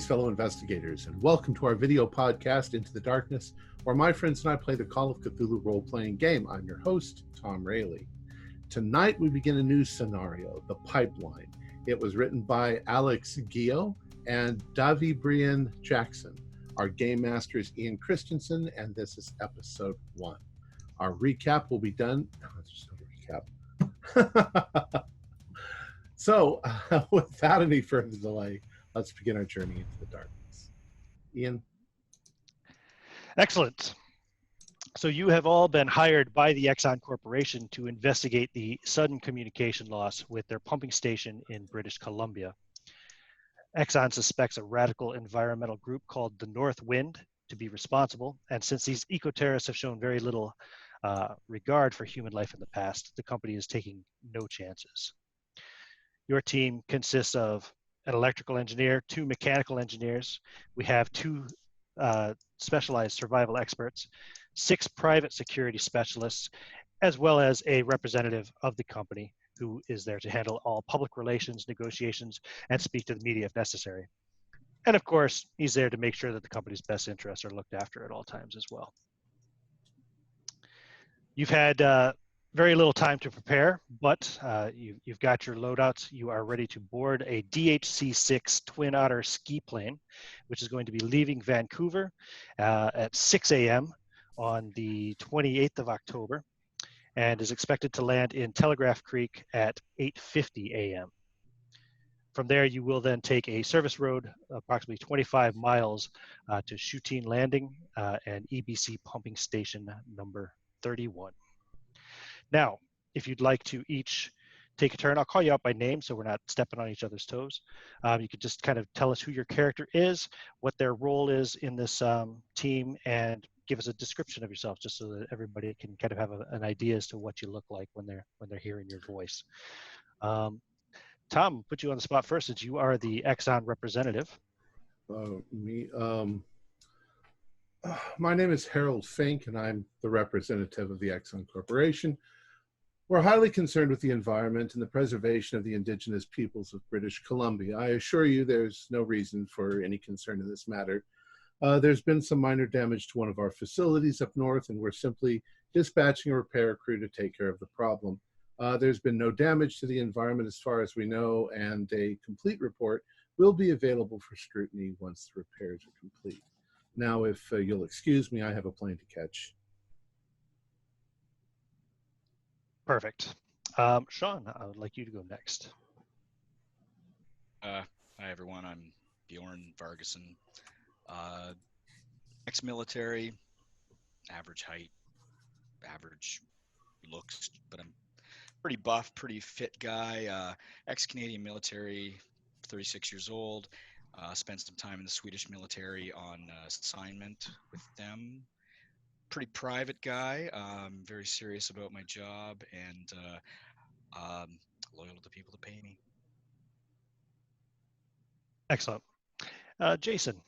Greetings, fellow investigators, and welcome to our video podcast, Into the Darkness, where my friends and I play the Call of Cthulhu role-playing game. I'm your host, Tom Rayleigh. Tonight, we begin a new scenario, The Pipeline. It was written by Alex Gio and Davy Brian Jackson. Our game master is Ian Christensen, and this is episode 1. Our recap will be done. There's no recap. So, without any further delay, let's begin our journey into the darkness. Ian? Excellent. So you have all been hired by the Exxon Corporation to investigate the sudden communication loss with their pumping station in British Columbia. Exxon suspects a radical environmental group called the North Wind to be responsible, and since these eco-terrorists have shown very little regard for human life in the past, the company is taking no chances. Your team consists of an electrical engineer, 2 mechanical engineers. We have 2 specialized survival experts, 6 private security specialists, as well as a representative of the company who is there to handle all public relations, negotiations, and speak to the media if necessary. And of course, he's there to make sure that the company's best interests are looked after at all times as well. You've had very little time to prepare, but you've got your loadouts. You are ready to board a DHC-6 Twin Otter ski plane, which is going to be leaving Vancouver at 6 a.m. on the 28th of October and is expected to land in Telegraph Creek at 8:50 a.m. From there, you will then take a service road approximately 25 miles to Shooteen Landing and EBC Pumping Station number 31. Now, if you'd like to each take a turn, I'll call you out by name so we're not stepping on each other's toes. You could just kind of tell us who your character is, what their role is in this team, and give us a description of yourself just so that everybody can kind of have an idea as to what you look like when they're hearing your voice. Tom, put you on the spot first since you are the Exxon representative. Me. My name is Harold Fink, and I'm the representative of the Exxon Corporation. We're highly concerned with the environment and the preservation of the indigenous peoples of British Columbia. I assure you there's no reason for any concern in this matter. There's been some minor damage to one of our facilities up north, and we're simply dispatching a repair crew to take care of the problem. There's been no damage to the environment as far as we know, and a complete report will be available for scrutiny once the repairs are complete. Now, if you'll excuse me, I have a plane to catch. Perfect. Sean, I would like you to go next. Hi, everyone. I'm Bjorn Vargason. Ex-military, average height, average looks, but I'm pretty buff, pretty fit guy. Ex-Canadian military, 36 years old. Spent some time in the Swedish military on assignment with them. Pretty private guy. Very serious about my job and loyal to the people that pay me. Excellent. Jason.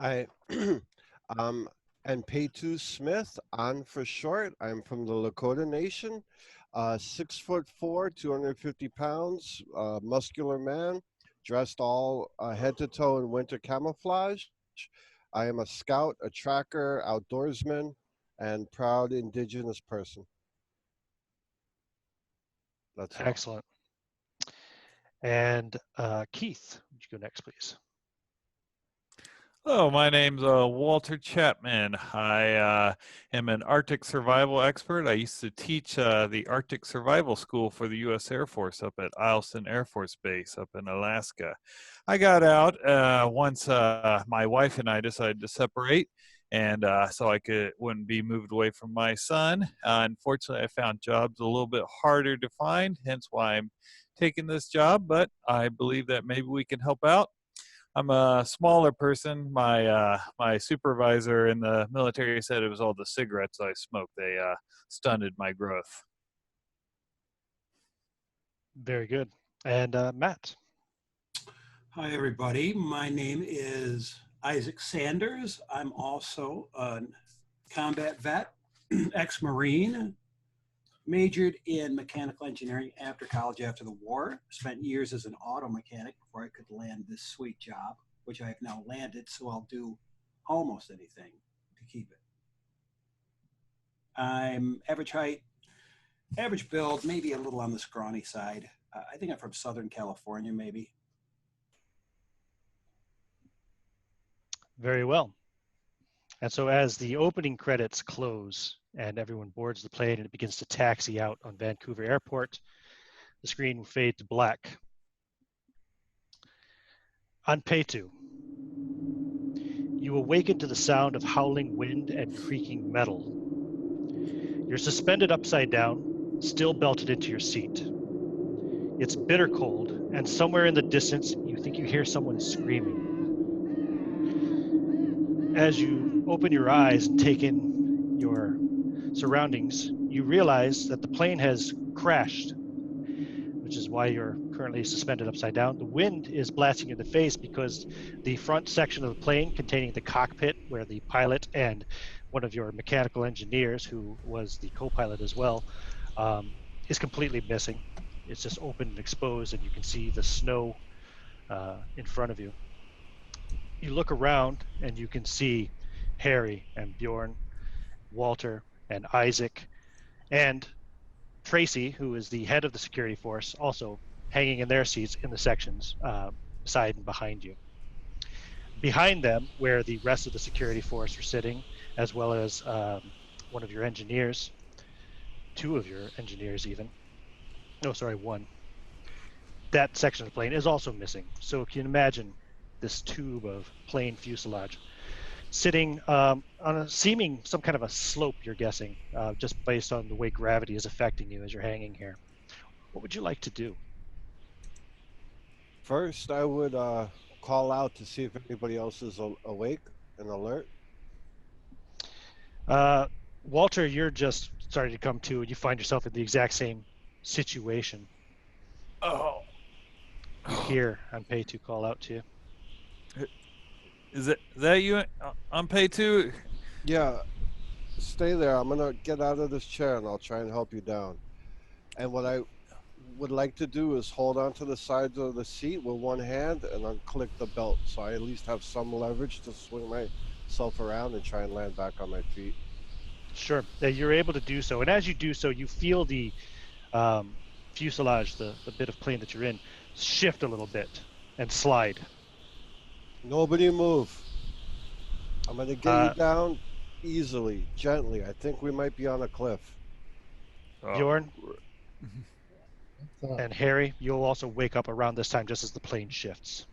I and Paytu Smith, on for short. I'm from the Lakota Nation. 6'4", 250 pounds, muscular man, dressed all head to toe in winter camouflage. I am a scout, a tracker, outdoorsman, and proud indigenous person. That's all. Excellent. And Keith, would you go next, please? Hello, my name's Walter Chapman. I am an Arctic survival expert. I used to teach the Arctic Survival School for the U.S. Air Force up at Eielson Air Force Base up in Alaska. I got out once my wife and I decided to separate, and so I wouldn't be moved away from my son. Unfortunately, I found jobs a little bit harder to find, hence why I'm taking this job, but I believe that maybe we can help out. I'm a smaller person. My supervisor in the military said it was all the cigarettes I smoked. They stunted my growth. Very good. And Matt. Hi, everybody. My name is Isaac Sanders. I'm also a combat vet, ex-Marine. Majored in mechanical engineering after college after the war. Spent years as an auto mechanic before I could land this sweet job, which I have now landed, so I'll do almost anything to keep it. I'm average height, average build, maybe a little on the scrawny side. I think I'm from Southern California, maybe. Very well. And so as the opening credits close and everyone boards the plane and it begins to taxi out on Vancouver Airport, the screen will fade to black. On Peitu, you awaken to the sound of howling wind and creaking metal. You're suspended upside down, still belted into your seat. It's bitter cold, and somewhere in the distance, you think you hear someone screaming. As you open your eyes and take in your surroundings, you realize that the plane has crashed, which is why you're currently suspended upside down. The wind is blasting you in the face because the front section of the plane containing the cockpit where the pilot and one of your mechanical engineers, who was the co-pilot as well, is completely missing. It's just open and exposed, and you can see the snow in front of you. You look around and you can see Harry and Bjorn, Walter and Isaac, and Tracy, who is the head of the security force, also hanging in their seats in the sections beside and behind you. Behind them, where the rest of the security force are sitting, as well as one of your engineers, two of your engineers even. No, sorry, one. That section of the plane is also missing. So you can imagine this tube of plane fuselage sitting on a seeming some kind of a slope, you're guessing, just based on the way gravity is affecting you as you're hanging here. What would you like to do? First, I would call out to see if anybody else is awake and alert. Walter, you're just starting to come to, and you find yourself in the exact same situation. Oh. You hear Peitu call out to you. Is that you on Peitu? Yeah, stay there. I'm gonna get out of this chair and I'll try and help you down. And what I would like to do is hold onto the sides of the seat with one hand and unclick the belt, so I at least have some leverage to swing myself around and try and land back on my feet. Sure, you're able to do so. And as you do so, you feel the fuselage, the bit of plane that you're in, shift a little bit and slide. Nobody move. I'm gonna get you down easily, gently. I think we might be on a cliff. Bjorn and Harry, you'll also wake up around this time just as the plane shifts.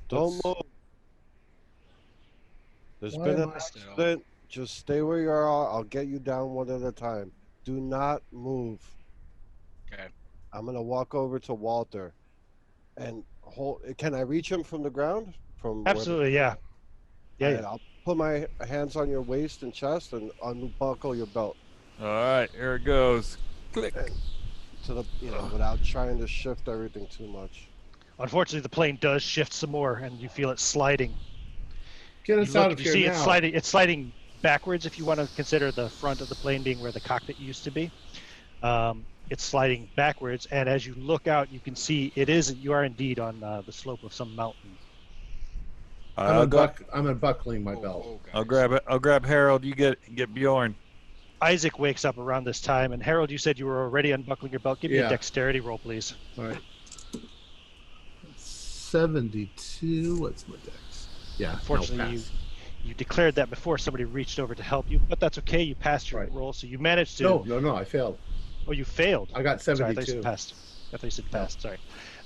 Don't move. There's been an accident. Just stay where you are. I'll get you down one at a time. Do not move. Okay. I'm gonna walk over to Walter and hold. Can I reach him from the ground? Absolutely, yeah. Yeah. I'll put my hands on your waist and chest and unbuckle your belt. All right, here it goes. Click. And to the, without trying to shift everything too much. Unfortunately, the plane does shift some more, and you feel it sliding. Get us out of here now. You see it's sliding backwards if you want to consider the front of the plane being where the cockpit used to be. It's sliding backwards, and as you look out, you can see you are indeed on the slope of some mountain. I'm unbuckling my belt. I'll grab it. I'll grab Harold. You get Bjorn. Isaac wakes up around this time, and Harold, you said you were already unbuckling your belt. Give me a dexterity roll, please. All right. 72. What's my dex? Yeah. Unfortunately, you declared that before somebody reached over to help you, but that's okay. You passed your roll, so you managed to. No, I failed. Oh, you failed. I got 72. Sorry, I thought you said passed. I thought you said passed. Sorry.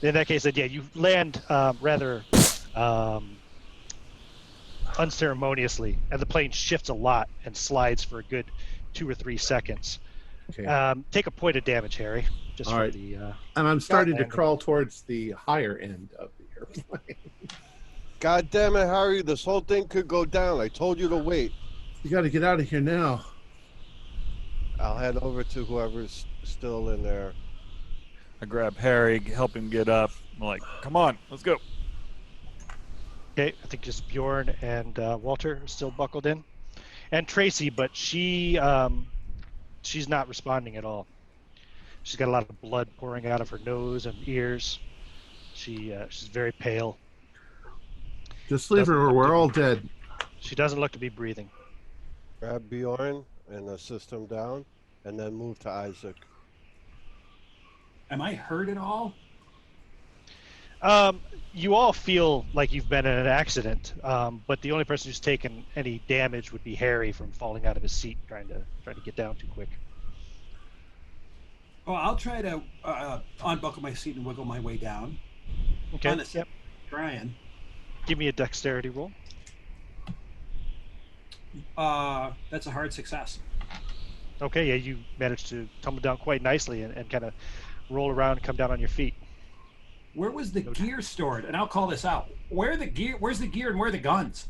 In that case, then you land rather unceremoniously, and the plane shifts a lot and slides for a good 2 or 3 seconds. Okay. Take a point of damage, Harry. Just all right. And I'm starting to crawl towards the higher end of the airplane. God damn it, Harry! This whole thing could go down. I told you to wait. You got to get out of here now. I'll head over to whoever's still in there. I grab Harry, help him get up. I'm like, come on, let's go. Okay, I think just Bjorn and Walter are still buckled in. And Tracy, but she's she's not responding at all. She's got a lot of blood pouring out of her nose and ears. She's very pale. Just leave her, or we're all dead. She doesn't look to be breathing. Grab Bjorn and assist him down, and then move to Isaac. Am I hurt at all? You all feel like you've been in an accident, but the only person who's taken any damage would be Harry from falling out of his seat, trying to get down too quick. Well, I'll try to unbuckle my seat and wiggle my way down. Okay. Honestly, trying. Give me a dexterity roll. That's a hard success. Okay, yeah, you managed to tumble down quite nicely and kind of roll around and come down on your feet. Where was the gear stored? And I'll call this out. Where's the gear and where are the guns?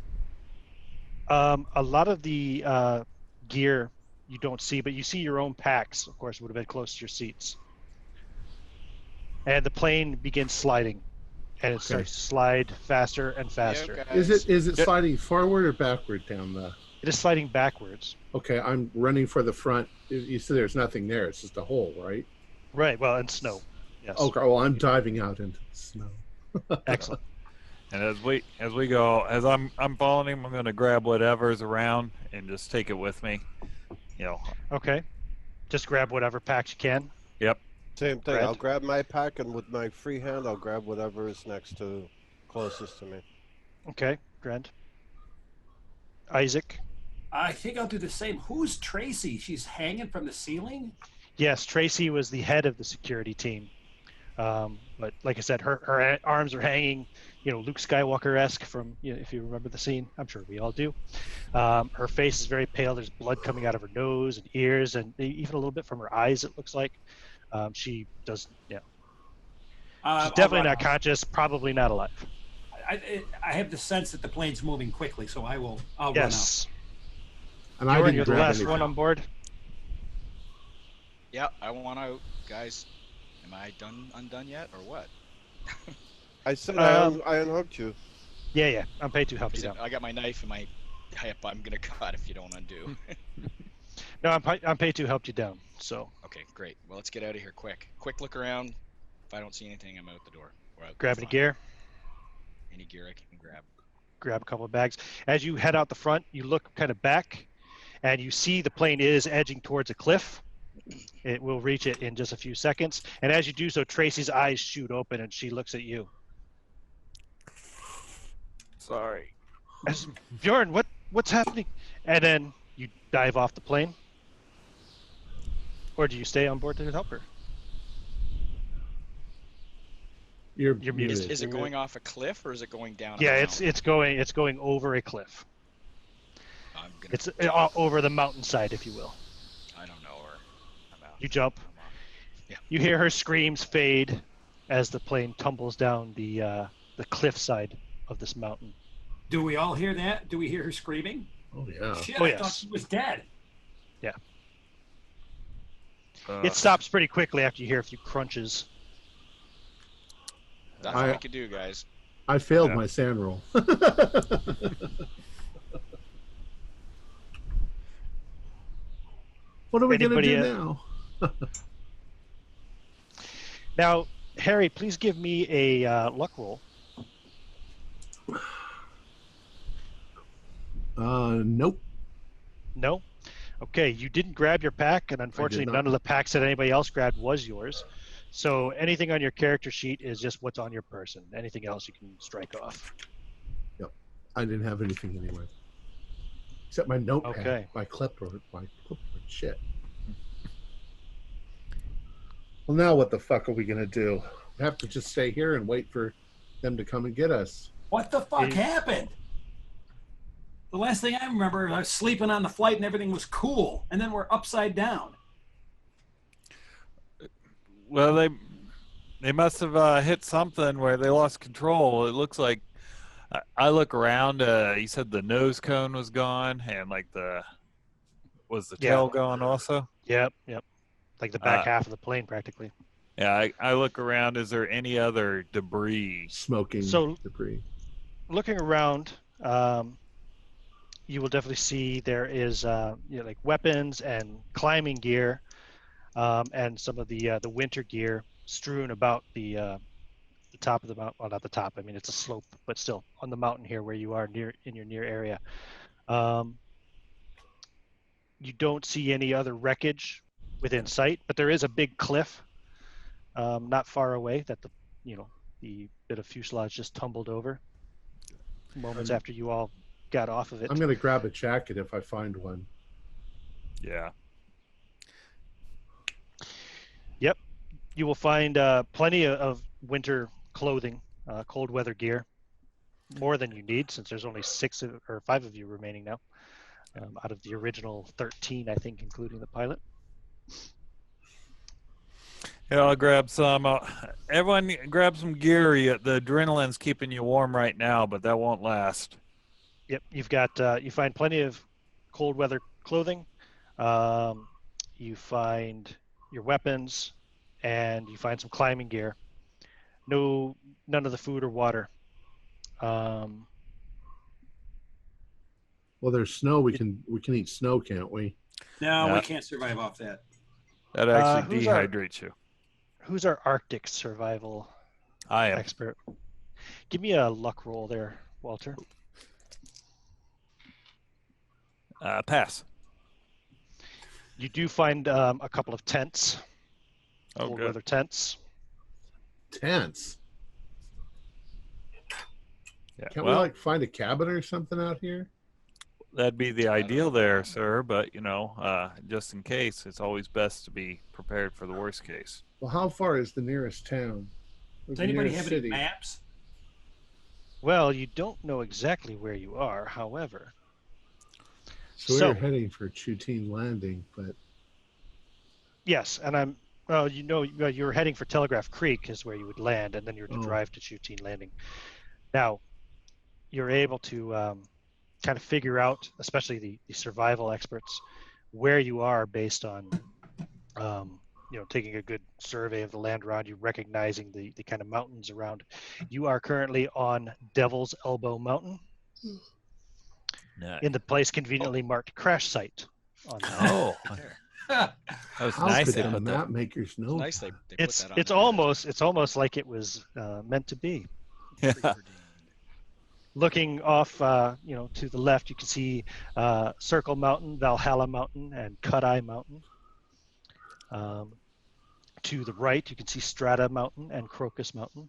A lot of the gear you don't see, but you see your own packs, of course, would have been close to your seats. And the plane begins sliding, and it starts to slide faster and faster. Yeah, Is it sliding forward or backward down the? It is sliding backwards. Okay, I'm running for the front. You said there's nothing there. It's just a hole, right? Right. Well, and snow. Yes. Okay. Well, I'm diving out into the snow. Excellent. And as we go, as I'm following him, I'm going to grab whatever's around and just take it with me. You know. Okay. Just grab whatever packs you can. Yep. Same thing. Brad? I'll grab my pack, and with my free hand, I'll grab whatever is closest to me. Okay. Grand. Isaac. I think I'll do the same. Who's Tracy? She's hanging from the ceiling? Yes, Tracy was the head of the security team. But like I said, her arms are hanging, Luke Skywalker-esque from, if you remember the scene. I'm sure we all do. Her face is very pale. There's blood coming out of her nose and ears, and even a little bit from her eyes, it looks like. She does, yeah. She's definitely not conscious, probably not alive. I have the sense that the plane's moving quickly, so I'll run out. Yes. And I didn't You're the grab last anything. one on board. Yeah, I want out, guys. Am I undone yet, or what? I said I unhooked you. Yeah. I'm paid to help you down. I got my knife and my hip. I'm gonna cut if you don't undo. No, I'm paid to help you down. So Okay, great. Well, let's get out of here quick. Quick look around. If I don't see anything, I'm out the door. We're out. grab any gear. Any gear I can grab. Grab a couple of bags. As you head out the front, you look kind of back, and you see the plane is edging towards a cliff. It will reach it in just a few seconds. And as you do so, Tracy's eyes shoot open, and she looks at you. Sorry. Bjorn, what's happening? And then you dive off the plane. Or do you stay on board to help her? You're muted. Is it going off a cliff or is it going down? Yeah, a it's going over a cliff. I'm gonna It's jump. over the mountainside, if you will. I don't know her. I'm out. You jump. I'm off. Yeah. You hear her screams fade as the plane tumbles down the cliffside of this mountain. Do we all hear that? Do we hear her screaming? Oh yeah. Shit, Oh, I yes. thought she was dead. It stops pretty quickly after you hear a few crunches. That's what we can do, guys. I failed Yeah. my sand roll. What are we going to Anybody, do now? Now, Harry, please give me a luck roll. Nope. No? Okay, you didn't grab your pack, and unfortunately not. none of the packs that anybody else grabbed was yours. So anything on your character sheet is just what's on your person. Anything else you can strike off. I didn't have anything anyway. Except my notepad. Okay. My clipboard. Shit. Well, now what the fuck are we going to do? We have to just stay here and wait for them to come and get us. What the fuck Is- happened? The last thing I remember, I was sleeping on the flight and everything was cool, and then we're upside down. Well, they must have hit something where they lost control. It looks like I look around. He said the nose cone was gone, and like was the Yeah. tail gone also? Yep. Like the back half of the plane, practically. Yeah, I look around. Is there any other debris? Smoking So- debris. Looking around, you will definitely see there is like weapons and climbing gear, and some of the winter gear strewn about the top of the mountain. Well, not the top. I mean, it's a slope, but still on the mountain here where you are in your near area. You don't see any other wreckage within sight, but there is a big cliff not far away that the bit of fuselage just tumbled over moments after you all got off of it. I'm going to grab a jacket if I find one. Yeah. Yep. You will find plenty of winter clothing, cold weather gear, more than you need since there's only 5 of you remaining now, out of the original 13, I think, including the pilot. Yeah, I'll grab some. Everyone grab some gear. The adrenaline's keeping you warm right now, but that won't last. Yep, you've got you find plenty of cold weather clothing. You find your weapons, and you find some climbing gear. None of the food or water. Well, there's snow. We can eat snow, can't we? No, Yeah. we can't survive off that. That actually who's dehydrates you. Who's our Arctic survival I am. expert? Give me a luck roll there, Walter. Pass. You do find a couple of tents, Oh, cold good. weather tents. Tents. Yeah. Can't we Well, like find a cabin or something out here? that'd be the ideal there, sir. But just in case, it's always best to be prepared for the worst case. Well, how far is the nearest town? Or Does the anybody nearest have any city? maps? Well, you don't know exactly where you are, however. So we were heading for Chutine Landing, but Yes, and you're heading for Telegraph Creek is where you would land, and then you're to drive to Chutine Landing. Now, you're able to kind of figure out, especially the survival experts, where you are based on, taking a good survey of the land around you, recognizing the kind of mountains around. You are currently on Devil's Elbow Mountain, Nice. in the place conveniently marked crash site. On the map. Oh, that was how nice. could They the put that. map makers know? Nice they put It's that on it's there. almost like it was meant to be. Yeah. Preordained. Looking off, to the left, you can see Circle Mountain, Valhalla Mountain, and Cut Eye Mountain. To the right, you can see Strata Mountain and Crocus Mountain.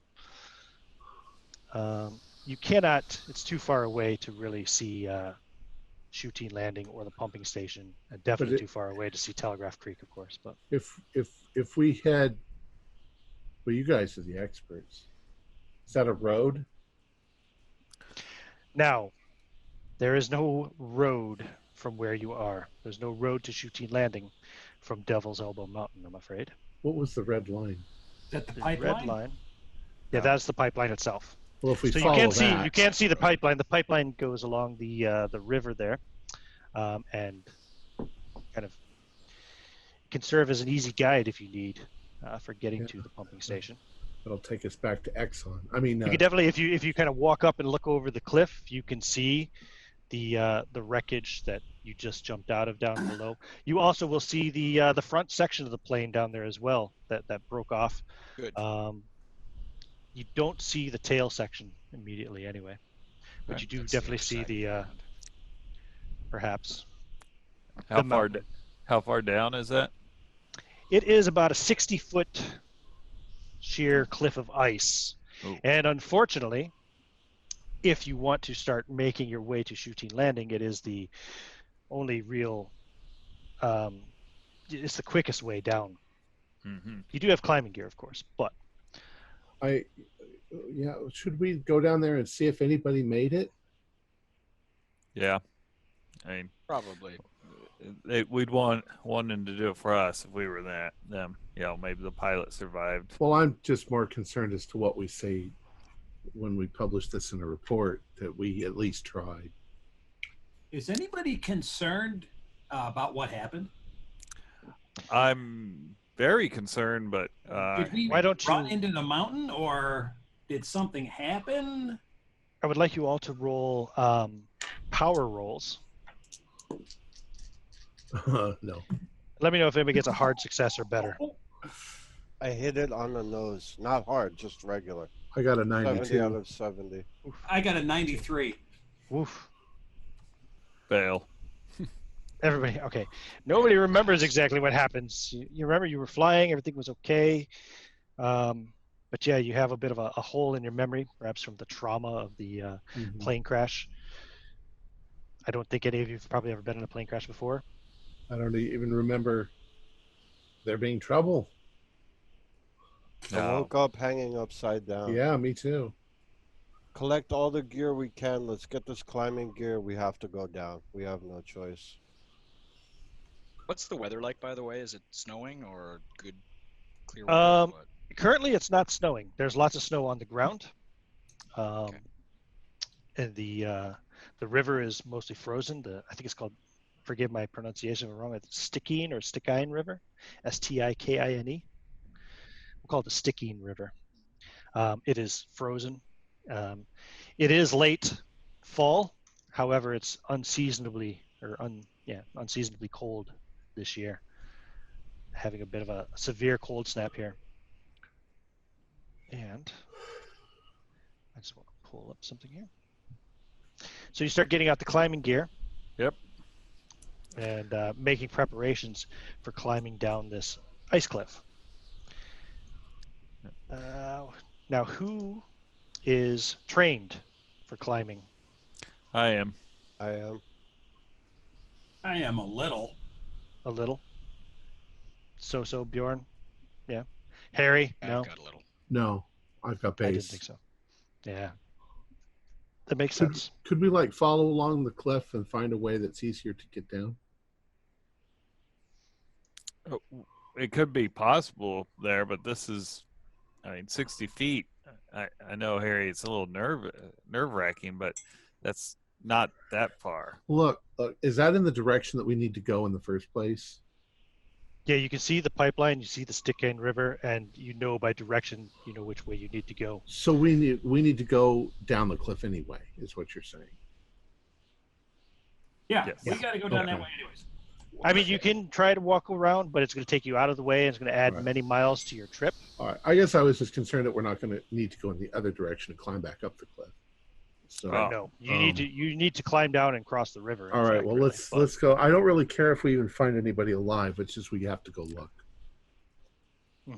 You cannot; it's too far away to really see Chutine Landing or the pumping station, and definitely too far away to see Telegraph Creek, of course. But If we had, well, you guys are the experts. Is that a road? now, there is no road from where you are. There's no road to Chutine Landing from Devil's Elbow Mountain, I'm afraid. What was the red line? Is that the The pipeline? red line. Yeah, that's the pipeline itself. Well, if we So follow you that, can't see the pipeline. The pipeline goes along the river there, and kind of can serve as an easy guide if you need for getting to the pumping station. it'll take us back to Exxon. I mean, You can definitely, if you kind of walk up and look over the cliff, you can see the wreckage that you just jumped out of down below. You also will see the front section of the plane down there as well that broke off. Good. You don't see the tail section immediately anyway, but Right, you do that's the definitely other see side of the ground. perhaps. How The far? mountain. How far down is that? It is about a 60-foot sheer cliff of ice. Ooh. And unfortunately, if you want to start making your way to Chutine Landing, it is the only real, it's the quickest way down. Mm-hmm. You do have climbing gear, of course, but should we go down there and see if anybody made it? Yeah. I mean, Probably. we'd want them to do it for us if we were them. Maybe the pilot survived. Well, I'm just more concerned as to what we say when we publish this in a report, that we at least tried. Is anybody concerned about what happened? I'm very concerned, but Did we why don't run you- into the mountain, or did something happen? I would like you all to roll power rolls No. Let me know if anybody gets a hard success or better. I hit it on the nose. Not hard, just regular. I got a 70 out 92. of 70. I got a 93. Woof. Fail. Everybody, okay. Nobody remembers exactly what happens. You remember you were flying, everything was okay. But yeah, you have a bit of a hole in your memory, perhaps from the trauma of the Mhm. plane crash. I don't think any of you have probably ever been in a plane crash before. I don't even remember there being trouble. I No. woke up hanging upside down. Yeah, me too. Collect all the gear we can. Let's get this climbing gear. We have to go down. We have no choice. What's the weather like, by the way? Is it snowing or good, clear weather? Or what? Currently, it's not snowing. There's lots of snow on the ground. Okay. And the river is mostly frozen. I think it's called, forgive my pronunciation if I'm wrong, it's Stikine or Stikine River, Stikine. We'll call it the Stikine River. It is frozen. It is late fall. However, it's unseasonably cold this year. Having a bit of a severe cold snap here. And I just want to pull up something here. So you start getting out the climbing gear. Yep. And making preparations for climbing down this ice cliff. Now, who is trained for climbing? I am. I am. I am a little. A little. So Bjorn, yeah. Harry, no, I've got a little. No, I've got base. I didn't think so. Yeah, that makes Could, sense. could we like follow along the cliff and find a way that's easier to get down? It could be possible there, but this is, 60 feet. I know, Harry, it's a little nerve-wracking, but that's not that far. Look, is that in the direction that we need to go in the first place? Yeah, you can see the pipeline, you see the Stikine River, and you know by direction, you know which way you need to go. So we need to go down the cliff anyway, is what you're saying. Yeah, Yes. we got to go down that Okay. way anyways. I mean, you can try to walk around, but it's going to take you out of the way, and it's going to add Right. many miles to your trip. All right. I guess I was just concerned that we're not going to need to go in the other direction and climb back up the cliff. So Oh. No, you need to climb down and cross the river. in all right, fact, well really. let's go. I don't really care if we even find anybody alive. It's just we have to go look. Do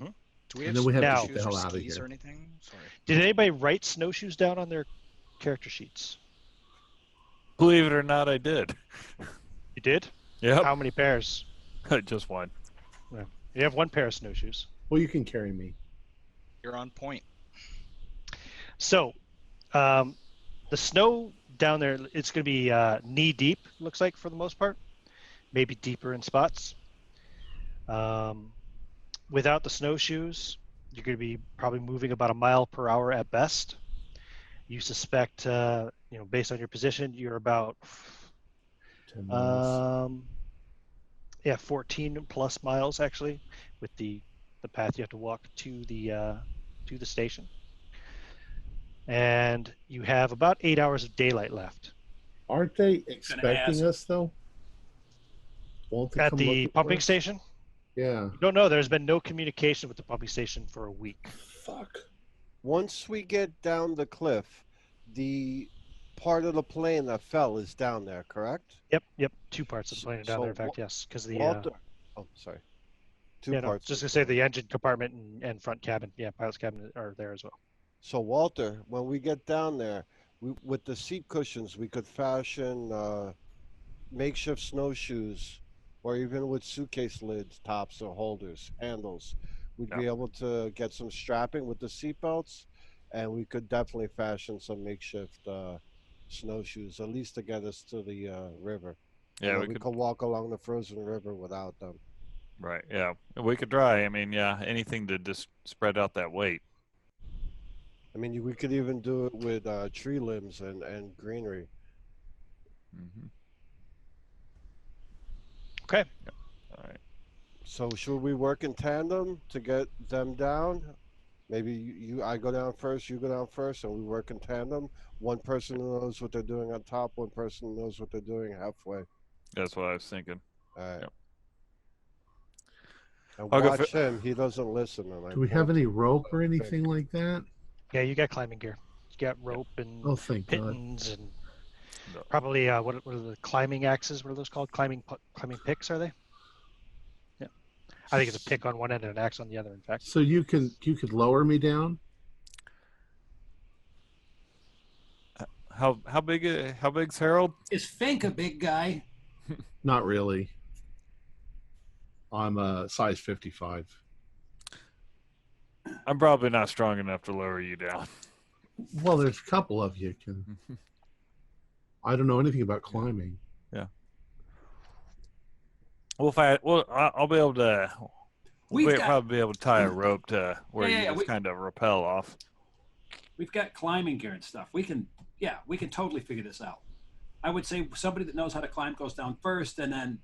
we And have then we have to snowshoes get the hell or out of skis here. or anything? Sorry. Did anybody write snowshoes down on their character sheets? Believe it or not, I did. You did? Yep. How many pairs? Just one. You have one pair of snowshoes. Well, you can carry me. You're on point. So, the snow down there, it's going to be knee deep, looks like, for the most part. Maybe deeper in spots. Without the snowshoes, you're going to be probably moving about a mile per hour at best. You suspect, based on your position, you're about 10 miles. 14 plus miles actually, with the path you have to walk to the station. And you have about 8 hours of daylight left. Aren't they ask. expecting us though? Won't they At come the looking for pumping us? station? Yeah. No, there's been no communication with the pumping station for a week. Fuck. Once we get down the cliff, the part of the plane that fell is down there, correct? Yep. Two parts of the plane are down So there, in fact, yes. Because the Walter, oh, sorry. Two parts. just of gonna say plane. the engine compartment and front cabin, pilot's cabin are there as well. So Walter, when we get down there, with the seat cushions, we could fashion makeshift snowshoes, or even with suitcase lids, tops, or holders, handles. We'd be able to get some strapping with the seat belts, and we could definitely fashion some makeshift snowshoes, at least to get us to the river. Yeah, we could walk along the frozen river without them. Right. Yeah, we could try. I mean, yeah, anything to just spread out that weight. I mean, we could even do it with tree limbs and greenery. Mm-hmm. Okay. All right. So should we work in tandem to get them down? Maybe I go down first, you go down first, and we work in tandem. One person knows what they're doing on top, one person knows what they're doing halfway. That's what I was thinking. All right. Yep. And I'll go watch him. He doesn't listen. And I Do we have won't. any rope or anything like that? Yeah, you got climbing gear. You got rope and Oh, thank God. pittons and No. probably what are the climbing axes? What are those called? Climbing picks, are they? Yeah, I think it's a pick on one end and an axe on the other. In fact. So you could lower me down? How big's Harold? Is Fink a big guy? Not really. I'm a size 55. I'm probably not strong enough to lower you down. Well, there's a couple of you can. I don't know anything about climbing. Yeah. Well, I'll be able to. Probably be able to tie a rope to where you just kind of rappel off. We've got climbing gear and stuff. We can totally figure this out. I would say somebody that knows how to climb goes down first, and then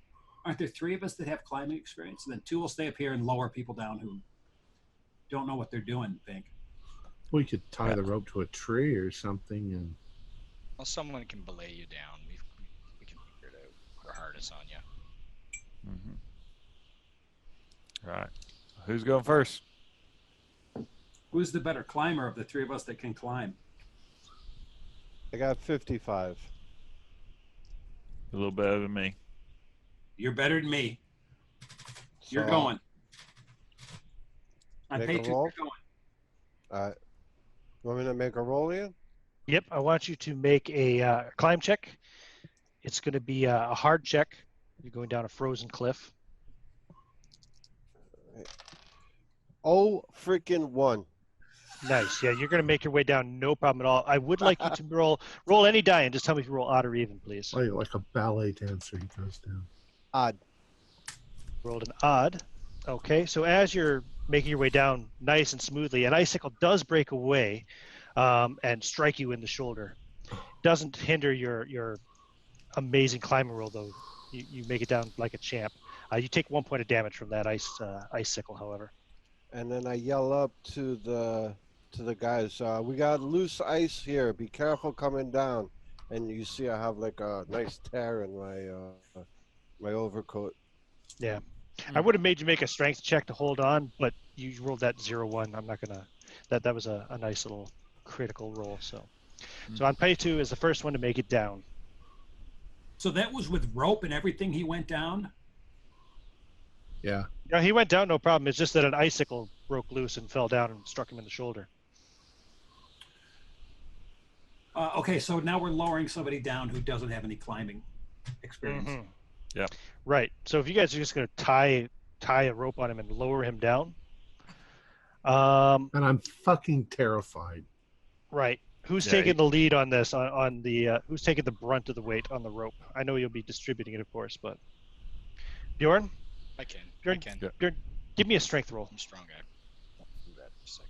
aren't there 3 of us that have climbing experience? And then 2 will stay up here and lower people down who don't know what they're doing, Fink. We could tie the rope to a tree or something, and Well, someone can belay you down. We can figure it out. Or harness on you. All right. Who's going first? Who's the better climber of the 3 of us that can climb? I got 55. A little better than me. You're better than me. You're So, going. On Make page a 2, roll? you're going. All right. Want me to make a roll, Ian? Yep, I want you to make a climb check. It's going to be a hard check. You're going down a frozen cliff. Oh, freaking 1. Nice. Yeah, you're going to make your way down, no problem at all. I would like you to roll any die and just tell me if you roll odd or even, please. like a ballet dancer, he goes down. Odd. Rolled an odd. Okay, so as you're making your way down nice and smoothly, an icicle does break away and strike you in the shoulder. Doesn't hinder your amazing climbing roll, though. You make it down like a champ. You take 1 point of damage from that icicle, however. And then I yell up to the guys, we got loose ice here. Be careful coming down. And you see I have like a nice tear in my overcoat. Yeah. I would have made you make a strength check to hold on, but you rolled that 0-1. I'm not gonna. That was a nice little critical roll. So on pay 2 is the first one to make it down. So that was with rope and everything he went down? Yeah. Yeah, he went down no problem. It's just that an icicle broke loose and fell down and struck him in the shoulder. Okay, so now we're lowering somebody down who doesn't have any climbing experience. Mm-hmm. Yeah. Right. So if you guys are just going to tie a rope on him and lower him down. And I'm fucking terrified. Right. Who's taking the lead on this? On the who's taking the brunt of the weight on the rope? I know you'll be distributing it, of course, but Bjorn. I can. Bjorn, I can. Bjorn, give me a strength roll. I'm a strong guy. I'll do that in a second.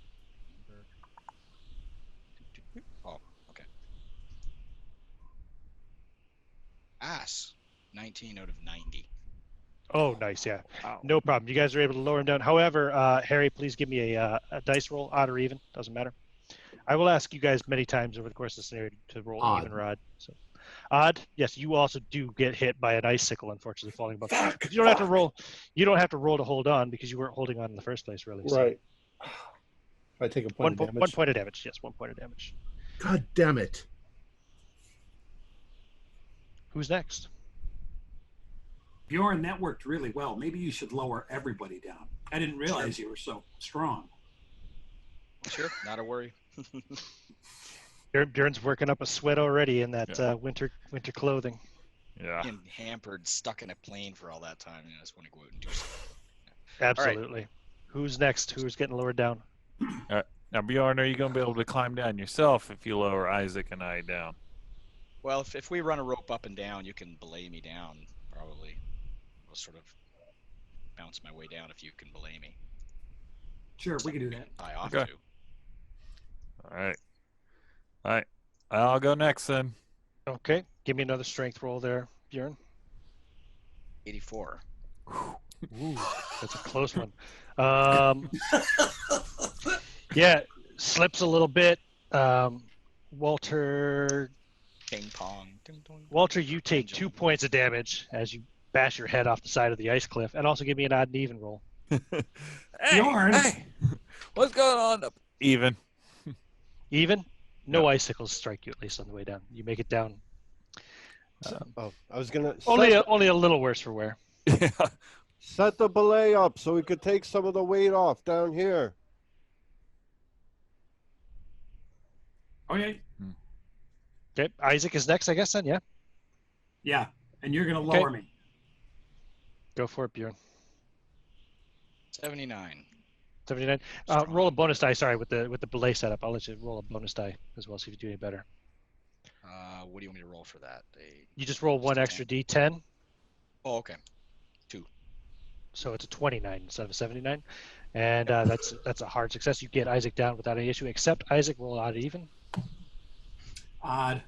Oh, okay. Ass. 19 out of 90. Oh, nice. Yeah. No problem. You guys are able to lower him down. However, Harry, please give me a dice roll, odd or even. Doesn't matter. I will ask you guys many times over the course of the scenario to roll Odd. even or odd. So, odd. Yes, you also do get hit by an icicle, unfortunately, falling above. You don't have to roll. You don't have to roll to hold on because you weren't holding on in the first place, really. So Right. I take a point of damage. 1 point of damage. Yes, 1 point of damage. God damn it. Who's next? Bjorn, that worked really well. Maybe you should lower everybody down. I didn't realize you were so strong. Sure, not a worry. Bjorn's working up a sweat already in that winter clothing. Yeah. Being hampered, stuck in a plane for all that time. I just want to go out and do something. Absolutely. Who's next? Who's getting lowered down? Now, Bjorn, are you going to be able to climb down yourself if you lower Isaac and I down? Well, if we run a rope up and down, you can belay me down, probably. I'll sort of bounce my way down if you can belay me. Sure, we can do that. I ought Okay. to. All right. I'll go next then. Okay. Give me another strength roll there, Bjorn. 84. Ooh, that's a close one. Yeah, slips a little bit. Walter Ping pong. Ding, dong, Walter, you take 2 pendulum. points of damage as you bash your head off the side of the ice cliff, and also give me an odd and even roll. Hey, Bjorn. hey, what's going on? Even. Even? No Yeah. icicles strike you, at least on the way down. You make it down. Oh, I was gonna Only a little worse for wear. Yeah. set the belay up so we could take some of the weight off down here. Okay. Okay, Isaac is next, I guess, then, yeah? Yeah. And you're going to Okay. lower me. Go for it, Bjorn. 79. 79. Strong. Roll a bonus die, sorry, with the belay setup. I'll let you roll a bonus die as well, see if you do any better. What do you want me to roll for that? You just roll one extra D10, Oh, okay. so it's a 29 instead of a 79. And that's a hard success. You get Isaac down without any issue, except Isaac, roll odd even. Odd.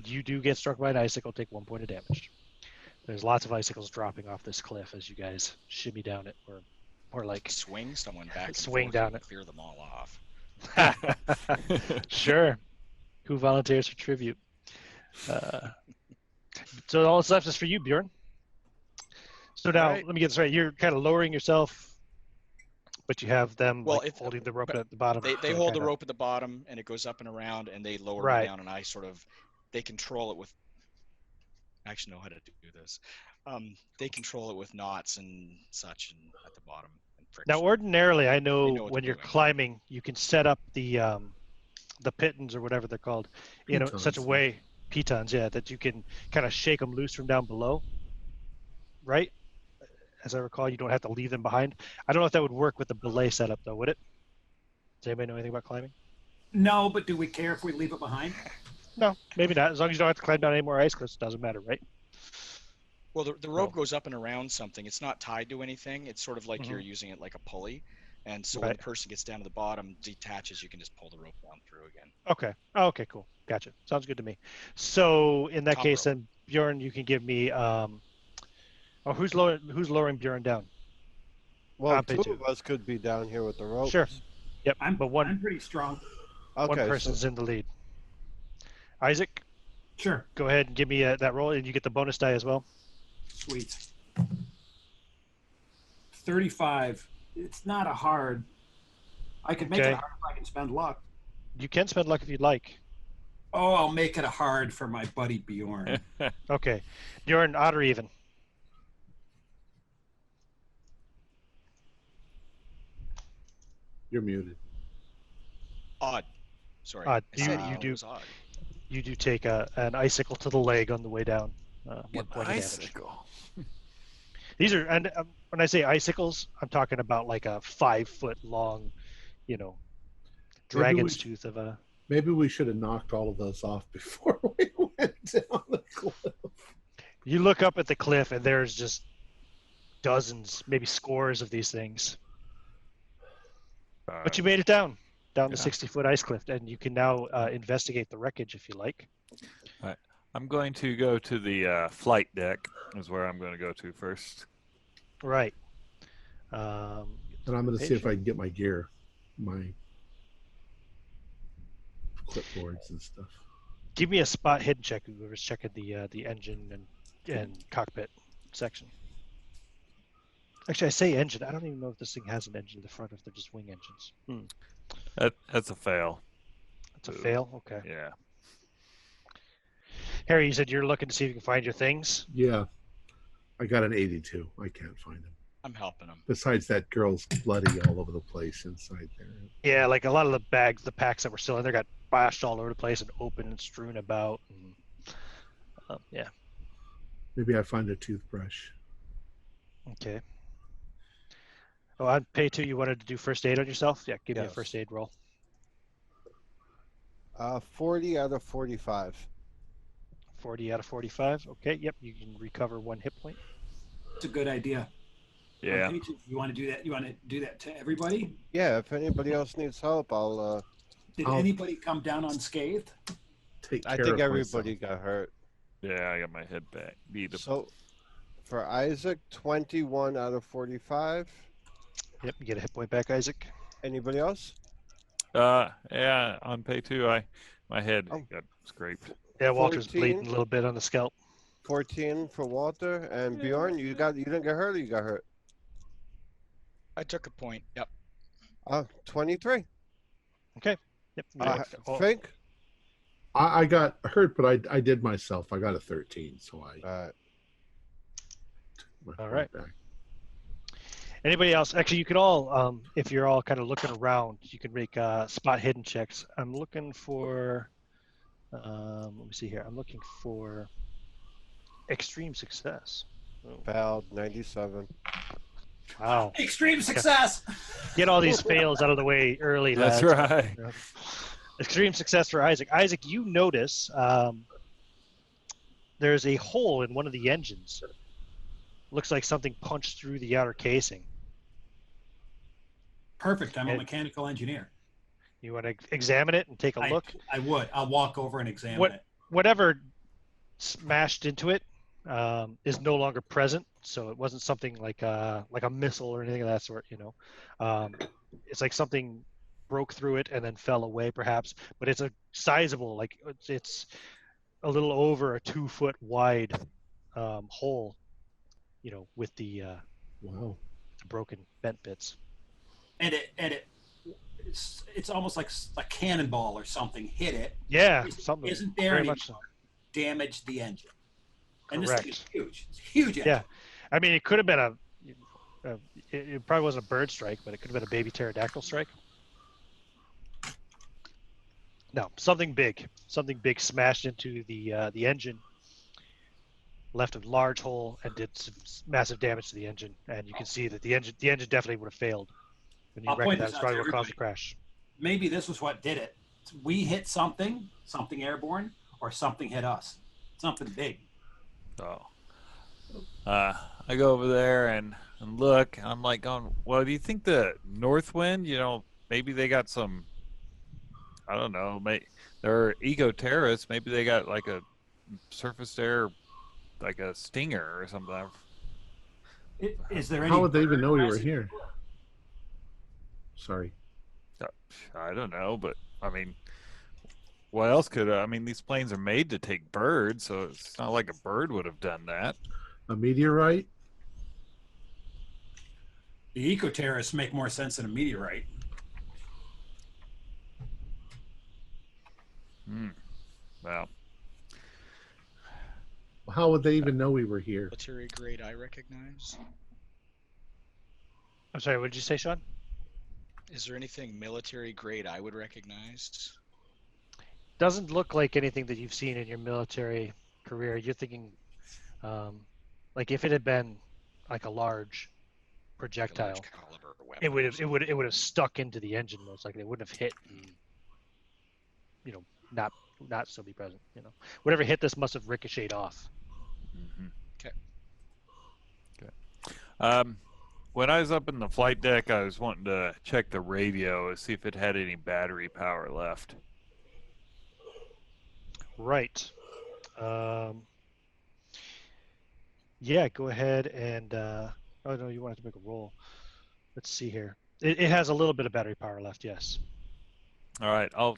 You do get struck by an icicle, take 1 point of damage. There's lots of icicles dropping off this cliff as you guys shimmy down it, or like Swing someone back and Swing forth down and it. clear them all off. Sure. Who volunteers for tribute? So all that's left is for you, Bjorn. So now, Alright. let me get this right. You're kind of lowering yourself, but you have them Well, like, holding the rope at the bottom. They so hold the kinda- rope at the bottom, and it goes up and around, and they lower Right. me down, and I they control it with. I actually know how to do this. They control it with knots and such, and at the bottom. And friction. Now, ordinarily, I know, know what when they're you're doing. climbing, you can set up the pitons or whatever they're called, in such a Pitons. way, pitons, yeah, that you can kind of shake them loose from down below. Right? As I recall, you don't have to leave them behind. I don't know if that would work with the belay setup, though, would it? Does anybody know anything about climbing? No, but do we care if we leave it behind? No, maybe not. As long as you don't have to climb down any more ice cliffs, it doesn't matter, right? Well, the rope goes up and around something. It's not tied to anything. It's sort of like you're Mhm. using it like a pulley. And so when Right. the person gets down to the bottom, detaches, you can just pull the rope down through again. Okay. Oh, okay, cool. Gotcha. Sounds good to me. So in that Top case, rope. then Bjorn, you can give me. Who's lowering Bjorn down? Well, I'll pay two two. of us could be down here with the ropes. Sure. Yep. I'm but one pretty strong. Okay. one so- person's in the lead. Isaac, Sure. go ahead and give me that roll, and you get the bonus die as well. Sweet. 35. It's not a hard. I could make Okay. it hard if I can spend luck. You can spend luck if you'd like. Oh, I'll make it a hard for my buddy Bjorn. Okay. Bjorn, odd or even? You're muted. Odd. Sorry. Odd. I said You even do- was odd. You do take an icicle to the leg on the way down. 1 point of damage. Icicle. These are, and when I say icicles, I'm talking about like a 5 foot long, dragon's tooth of a. Maybe we should have knocked all of those off before we went down the cliff. You look up at the cliff and there's just dozens, maybe scores of these things. But you made it down the Yeah. 60-foot ice cliff, and you can now investigate the wreckage if you like. I'm going to go to the flight deck. Is where I'm going to go to first. Right. And I'm going to see if I can get my gear, my clipboards and stuff. Give me a spot hidden check. Whoever's checking the engine and cockpit section. Actually, I say engine. I don't even know if this thing has an engine in the front, or if they're just wing engines. That's a fail. That's a Ooh. fail. Okay. Yeah. Harry, you said you're looking to see if you can find your things. Yeah. I got an 82. I can't find them. I'm helping them. Besides that girl's bloody all over the place inside there. Yeah, like a lot of the packs that were still in there got bashed all over the place and open and strewn about. And, yeah. Maybe I find a toothbrush. Okay. Oh, on pay 2, you wanted to do first aid on yourself? Yeah, give me a Yes. first aid roll. 40 out of 45. 40 out of 45. Okay, yep, you can recover 1 hit point. It's a good idea. Yeah. You want to do that? You want to do that to everybody? Yeah, if anybody else needs help, Did I'll- anybody come down unscathed? Take I care think of everybody myself. got hurt. Yeah, I got my head back. Beat up. So for Isaac, 21 out of 45. Yep, you get a hit point back, Isaac. Anybody else? Yeah, on pay 2, my head Oh. got scraped. Yeah, Walter's 14. bleeding a little bit on the scalp. 14 for Walter. And Bjorn, you didn't get hurt or you got hurt? I took a point. Yep. 23. Okay. Yep. Oh, Frank? I got hurt, but I did myself. I got a 13, so I. All right. Back. Anybody else? Actually, you could all, if you're all kind of looking around, you can make spot hidden checks. I'm looking for, let me see here. I'm looking for extreme success. Oh. Failed, 97. Wow. Extreme success. Get all these fails out of the way early, That's lads. right. Yeah. Extreme success for Isaac. Isaac, you notice there's a hole in one of the engines. Looks like something punched through the outer casing. Perfect. I'm a mechanical engineer. You want to examine it and take a look? I would. I'll walk over and examine it. Whatever smashed into it is no longer present. So it wasn't something like a missile or anything of that sort. You know, it's like something broke through it and then fell away, perhaps. But it's a sizable, like it's a little over a 2-foot wide hole. You know, with the wow, the broken bent bits. And it's almost like a cannonball or something hit it. Yeah, something isn't there very anymore. much so. Damaged the engine. And Correct. this thing is huge. It's a huge engine. Yeah, I mean, it could have been it probably wasn't a bird strike, but it could have been a baby pterodactyl strike. No, something big smashed into the engine, left a large hole, and did some massive damage to the engine. And you can see that the engine definitely would have failed. When you reckon that's probably what caused the crash. Maybe this was what did it. We hit something airborne, or something hit us. Something big. Oh. I go over there and look, and I'm like going, well, do you think the north wind, you know, maybe they got some, I don't know, they're eco-terrorists, maybe they got like a surface air, like a stinger or something. Is there any? How would they even know we were here? Sorry. I don't know, but I mean, what else could I mean? These planes are made to take birds, so it's not like a bird would have done that. A meteorite? The eco-terrorists make more sense than a meteorite. Well, how would they even know we were here? Military grade I recognize. I'm sorry, what did you say, Sean? Is there anything military grade I would recognize? Doesn't look like anything that you've seen in your military career. You're thinking, like if it had been like a large projectile, Like a large caliber weapon it would have stuck into the engine most likely. It wouldn't have hit, and, you know, not still be present. You know, whatever hit this must have ricocheted off. Okay. when I was up in the flight deck, I was wanting to check the radio to see if it had any battery power left. Right. Yeah, go ahead and oh no, you wanted to make a roll. Let's see here. It has a little bit of battery power left, yes. All right, I'll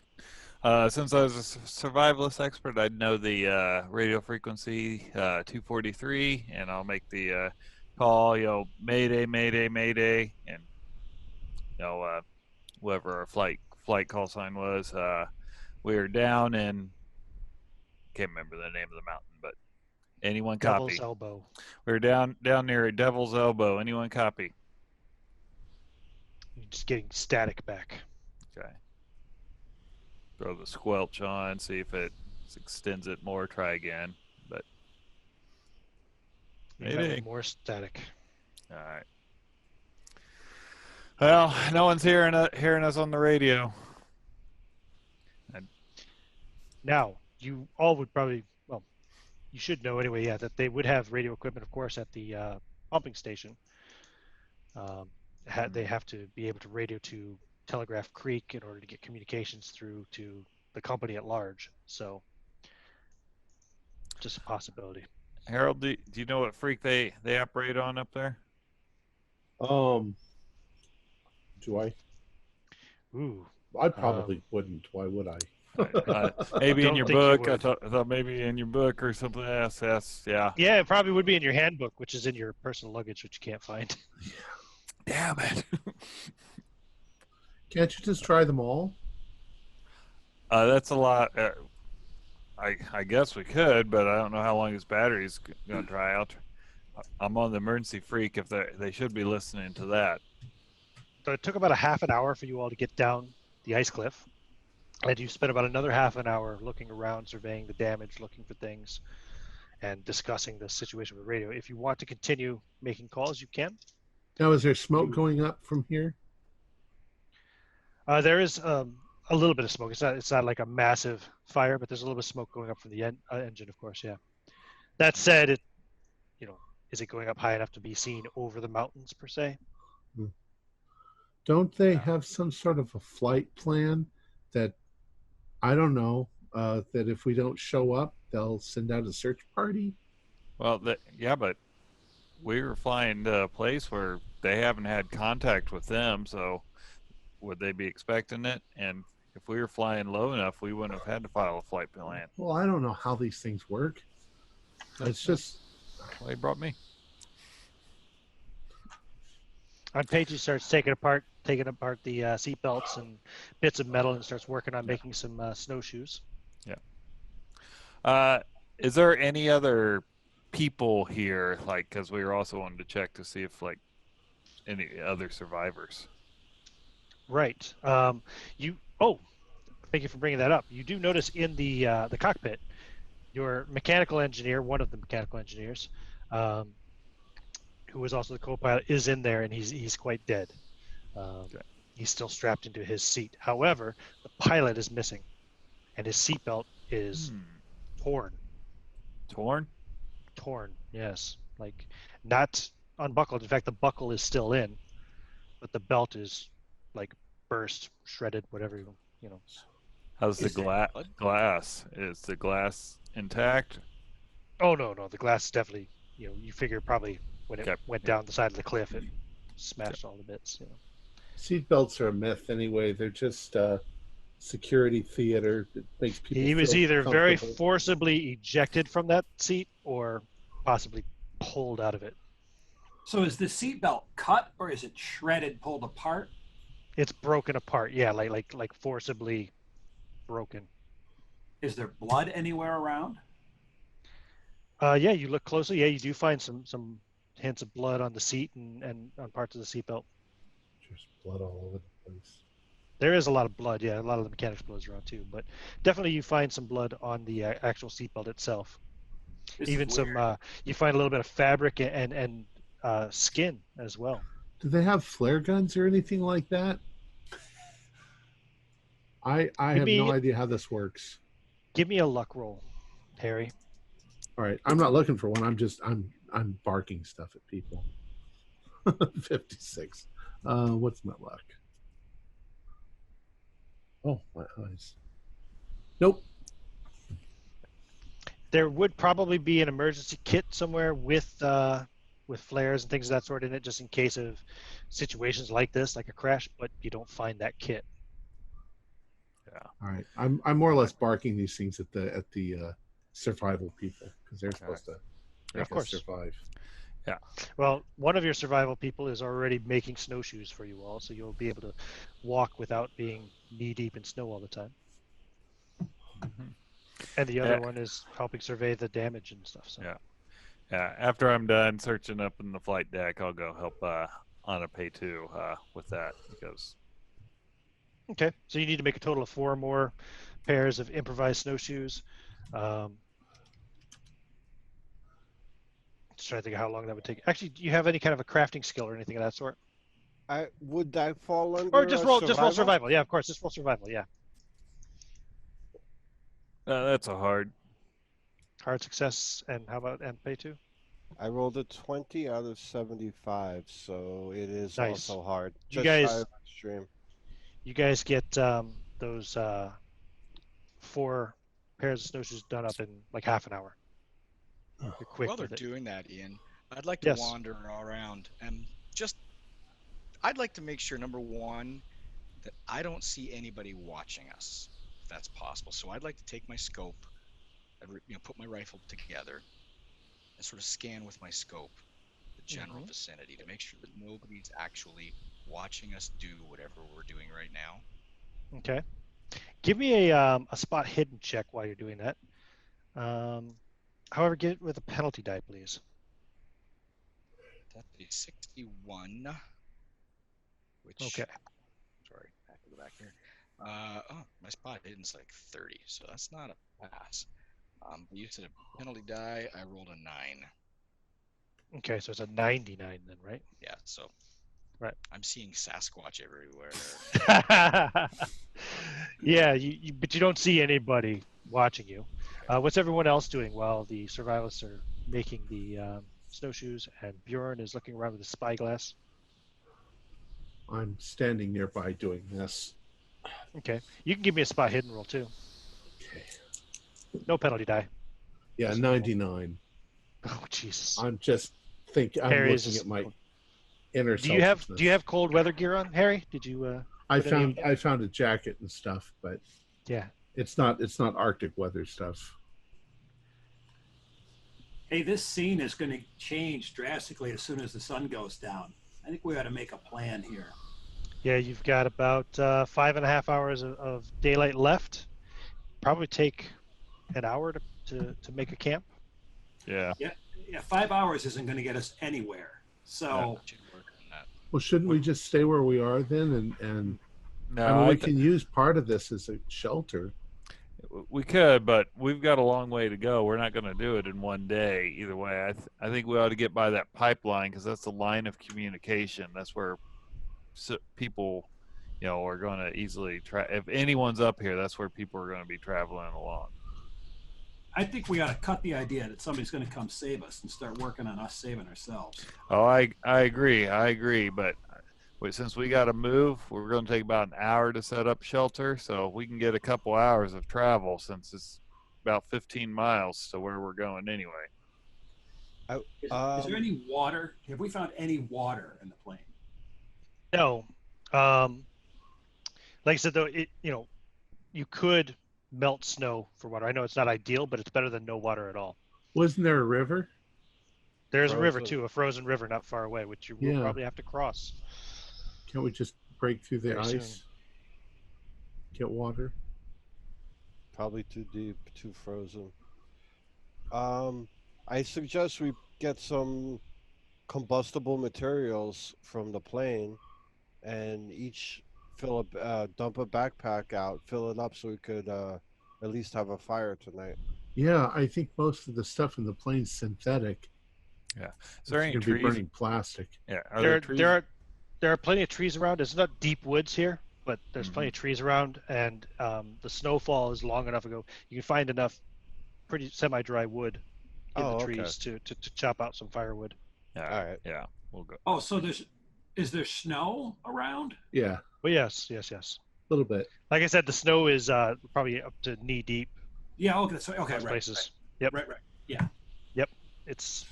since I was a survivalist expert, I'd know the radio frequency 243, and I'll make the call, you know, Mayday, Mayday, Mayday, and you know, whoever our flight call sign was. We were down in, can't remember the name of the mountain, but anyone copy? Devil's Elbow. We were down near Devil's Elbow. Anyone copy? You're just getting static back. Okay. Throw the squelch on, see if it extends it more. Try again, but Maybe more static. all right. Well, no one's hearing us on the radio. Now, you all would probably, well, you should know anyway, yeah, that they would have radio equipment, of course, at the pumping station. They have to be able to radio to Telegraph Creek in order to get communications through to the company at large. So, just a possibility. Harold, do you know what freak they operate on up there? Do I? Ooh. I probably wouldn't. Why would I? Maybe in Don't your think you book. I would. thought maybe in your book or something. Yes, yeah. Yeah, it probably would be in your handbook, which is in your personal luggage, which you can't find. Damn it. Can't you just try them all? That's a lot. I guess we could, but I don't know how long his battery's going to dry out. I'm on the emergency freak. If they should be listening to that. So it took about a half an hour for you all to get down the ice cliff. And you spent about another half an hour looking around, surveying the damage, looking for things, and discussing the situation with radio. If you want to continue making calls, you can. Now, is there smoke going up from here? There is a little bit of smoke. It's not like a massive fire, but there's a little bit of smoke going up from the engine, of course. Yeah. That said, is it going up high enough to be seen over the mountains per se? Don't they have some sort of a flight plan that, I don't know, that if we don't show up, they'll send out a search party? Well, yeah, but we were flying to a place where they haven't had contact with them, so would they be expecting it? And if we were flying low enough, we wouldn't have had to file a flight plan. Well, I don't know how these things work. It's just... Well, he brought me. On page, he starts taking apart the seat belts and bits of metal and starts working on making some snowshoes. Yeah. Is there any other people here? Like, because we were also wanting to check to see if like any other survivors. Right. Thank you for bringing that up. You do notice in the cockpit, your mechanical engineer, one of the mechanical engineers, who was also the co-pilot, is in there, and he's quite dead. Okay. He's still strapped into his seat. However, the pilot is missing, and his seatbelt is torn. Torn? Torn, yes. Like, not unbuckled. In fact, the buckle is still in, but the belt is like burst, shredded, whatever you know. How's the glass? Is the glass intact? Oh no, the glass is definitely. You figure probably when it went down the side of the cliff, it smashed all the bits. Seatbelts are a myth anyway. They're just security theater. It makes people He was feel either very comfortable. forcibly ejected from that seat or possibly pulled out of it. So is the seatbelt cut or is it shredded, pulled apart? It's broken apart. Yeah, like forcibly broken. Is there blood anywhere around? Yeah, you look closely. Yeah, you do find some hints of blood on the seat and on parts of the seatbelt. There's blood all over the place. There is a lot of blood. Yeah, a lot of the mechanics blood's around too. But definitely you find some blood on the actual seatbelt itself. Even some, you find a little bit of fabric and skin as well. Do they have flare guns or anything like that? I have no idea how this works. Give me a luck roll, Harry. All right, I'm not looking for one. I'm barking stuff at people. 56. What's my luck? Oh, my eyes. Nope. There would probably be an emergency kit somewhere with flares and things of that sort in it, just in case of situations like this, like a crash. But you don't find that kit. Yeah. All right. I'm more or less barking these things at the survival people because they're supposed to make us survive. Yeah. Well, one of your survival people is already making snowshoes for you all, so you'll be able to walk without being knee deep in snow all the time. Mm-hmm. And the other one is helping survey the damage and stuff. So. Yeah. After I'm done searching up in the flight deck, I'll go help Anna Pay 2 with that because. Okay, so you need to make a total of 4 more pairs of improvised snowshoes. Just trying to think of how long that would take. Actually, do you have any kind of a crafting skill or anything of that sort? Would that fall under? Or just roll survival. Yeah, of course, just roll survival. Yeah. That's a hard success. And how about pay 2? I rolled a 20 out of 75, so it is Nice. also hard. You Just guys- shy of extreme. You guys get those 4 pairs of snowshoes done up in like half an hour. You're quick While they're with it. doing that, Ian, I'd like to Yes. wander around and I'd like to make sure, number one, that I don't see anybody watching us if that's possible. So I'd like to take my scope, put my rifle together, and sort of scan with my scope the general vicinity to make sure that nobody's actually watching us do whatever we're doing right now. Okay. Give me a spot hidden check while you're doing that. However, get it with a penalty die, please. That's a 61, which, Okay. sorry, I have to go back here. My spot hidden's like 30, so that's not a pass. You said a penalty die, I rolled a 9. Okay, so it's a 99 then, right? Yeah, so Right. I'm seeing Sasquatch everywhere. Yeah, but you don't see anybody watching you. What's everyone else doing while the survivalists are making the snowshoes and Bjorn is looking around with a spyglass? I'm standing nearby doing this. Okay, you can give me a spot hidden roll too. Okay. No penalty die. Yeah, 99. Oh Jesus! I'm just thinking. I'm Harry's looking is- at my inner. Do you have cold weather gear on, Harry? Did you? I put any- found a jacket and stuff, but Yeah. it's not Arctic weather stuff. Hey, this scene is going to change drastically as soon as the sun goes down. I think we ought to make a plan here. Yeah, you've got about 5.5 hours of daylight left. Probably take an hour to make a camp. Yeah. Yeah, 5 hours isn't going to get us anywhere. So Should work on that. Well, shouldn't we just stay where we are then? And No, I mean, we I can use part of this as a shelter. we could, but we've got a long way to go. We're not going to do it in one day either way. I think we ought to get by that pipeline because that's the line of communication. That's where people, are going to easily if anyone's up here, that's where people are going to be traveling along. I think we ought to cut the idea that somebody's going to come save us and start working on us saving ourselves. Oh, I agree. But since we got to move, we're going to take about an hour to set up shelter. So we can get a couple hours of travel since it's about 15 miles to where we're going anyway. Is there any water? Have we found any water in the plane? No. Like I said, though, you could melt snow for water. I know it's not ideal, but it's better than no water at all. Wasn't there a river? There's a river Frozen. too, a frozen river not far away, which you will Yeah. probably have to cross. Can't we just break through the Very ice? soon. Get water? Probably too deep, too frozen. I suggest we get some combustible materials from the plane, and each dump a backpack out, fill it up so we could at least have a fire tonight. Yeah, I think most of the stuff in the plane's synthetic. Is there any It's gonna be trees? burning plastic. Yeah. Are there trees? There are plenty of trees around. It's not deep woods here, but there's plenty of trees around, and the snowfall is long enough ago. You can find enough pretty semi-dry wood in the trees to chop out some firewood. Yeah. All right. Yeah. We'll go. Oh, so is there snow around? Yeah, Well, yes. a little bit. Like I said, the snow is probably up to knee deep. Yeah. Okay. So okay. Most Right. places. Yep. Right. Yeah. It's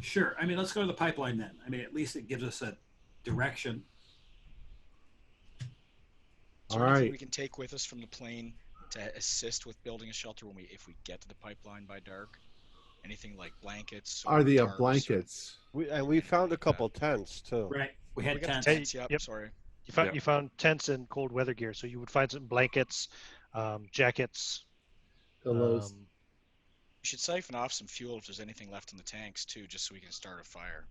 Sure. I mean, let's go to the pipeline then. I mean, at least it gives us a direction. So All anything right. we can take with us from the plane to assist with building a shelter if we get to the pipeline by dark? Anything like blankets? Are the tarps or- blankets? We found a couple tents too. Right. We We had got the tents. tents. Yep. Yep. Sorry. you found tents and cold weather gear, so you would find some blankets, jackets. Pillows? We should siphon off some fuel if there's anything left in the tanks too, just so we can start a fire.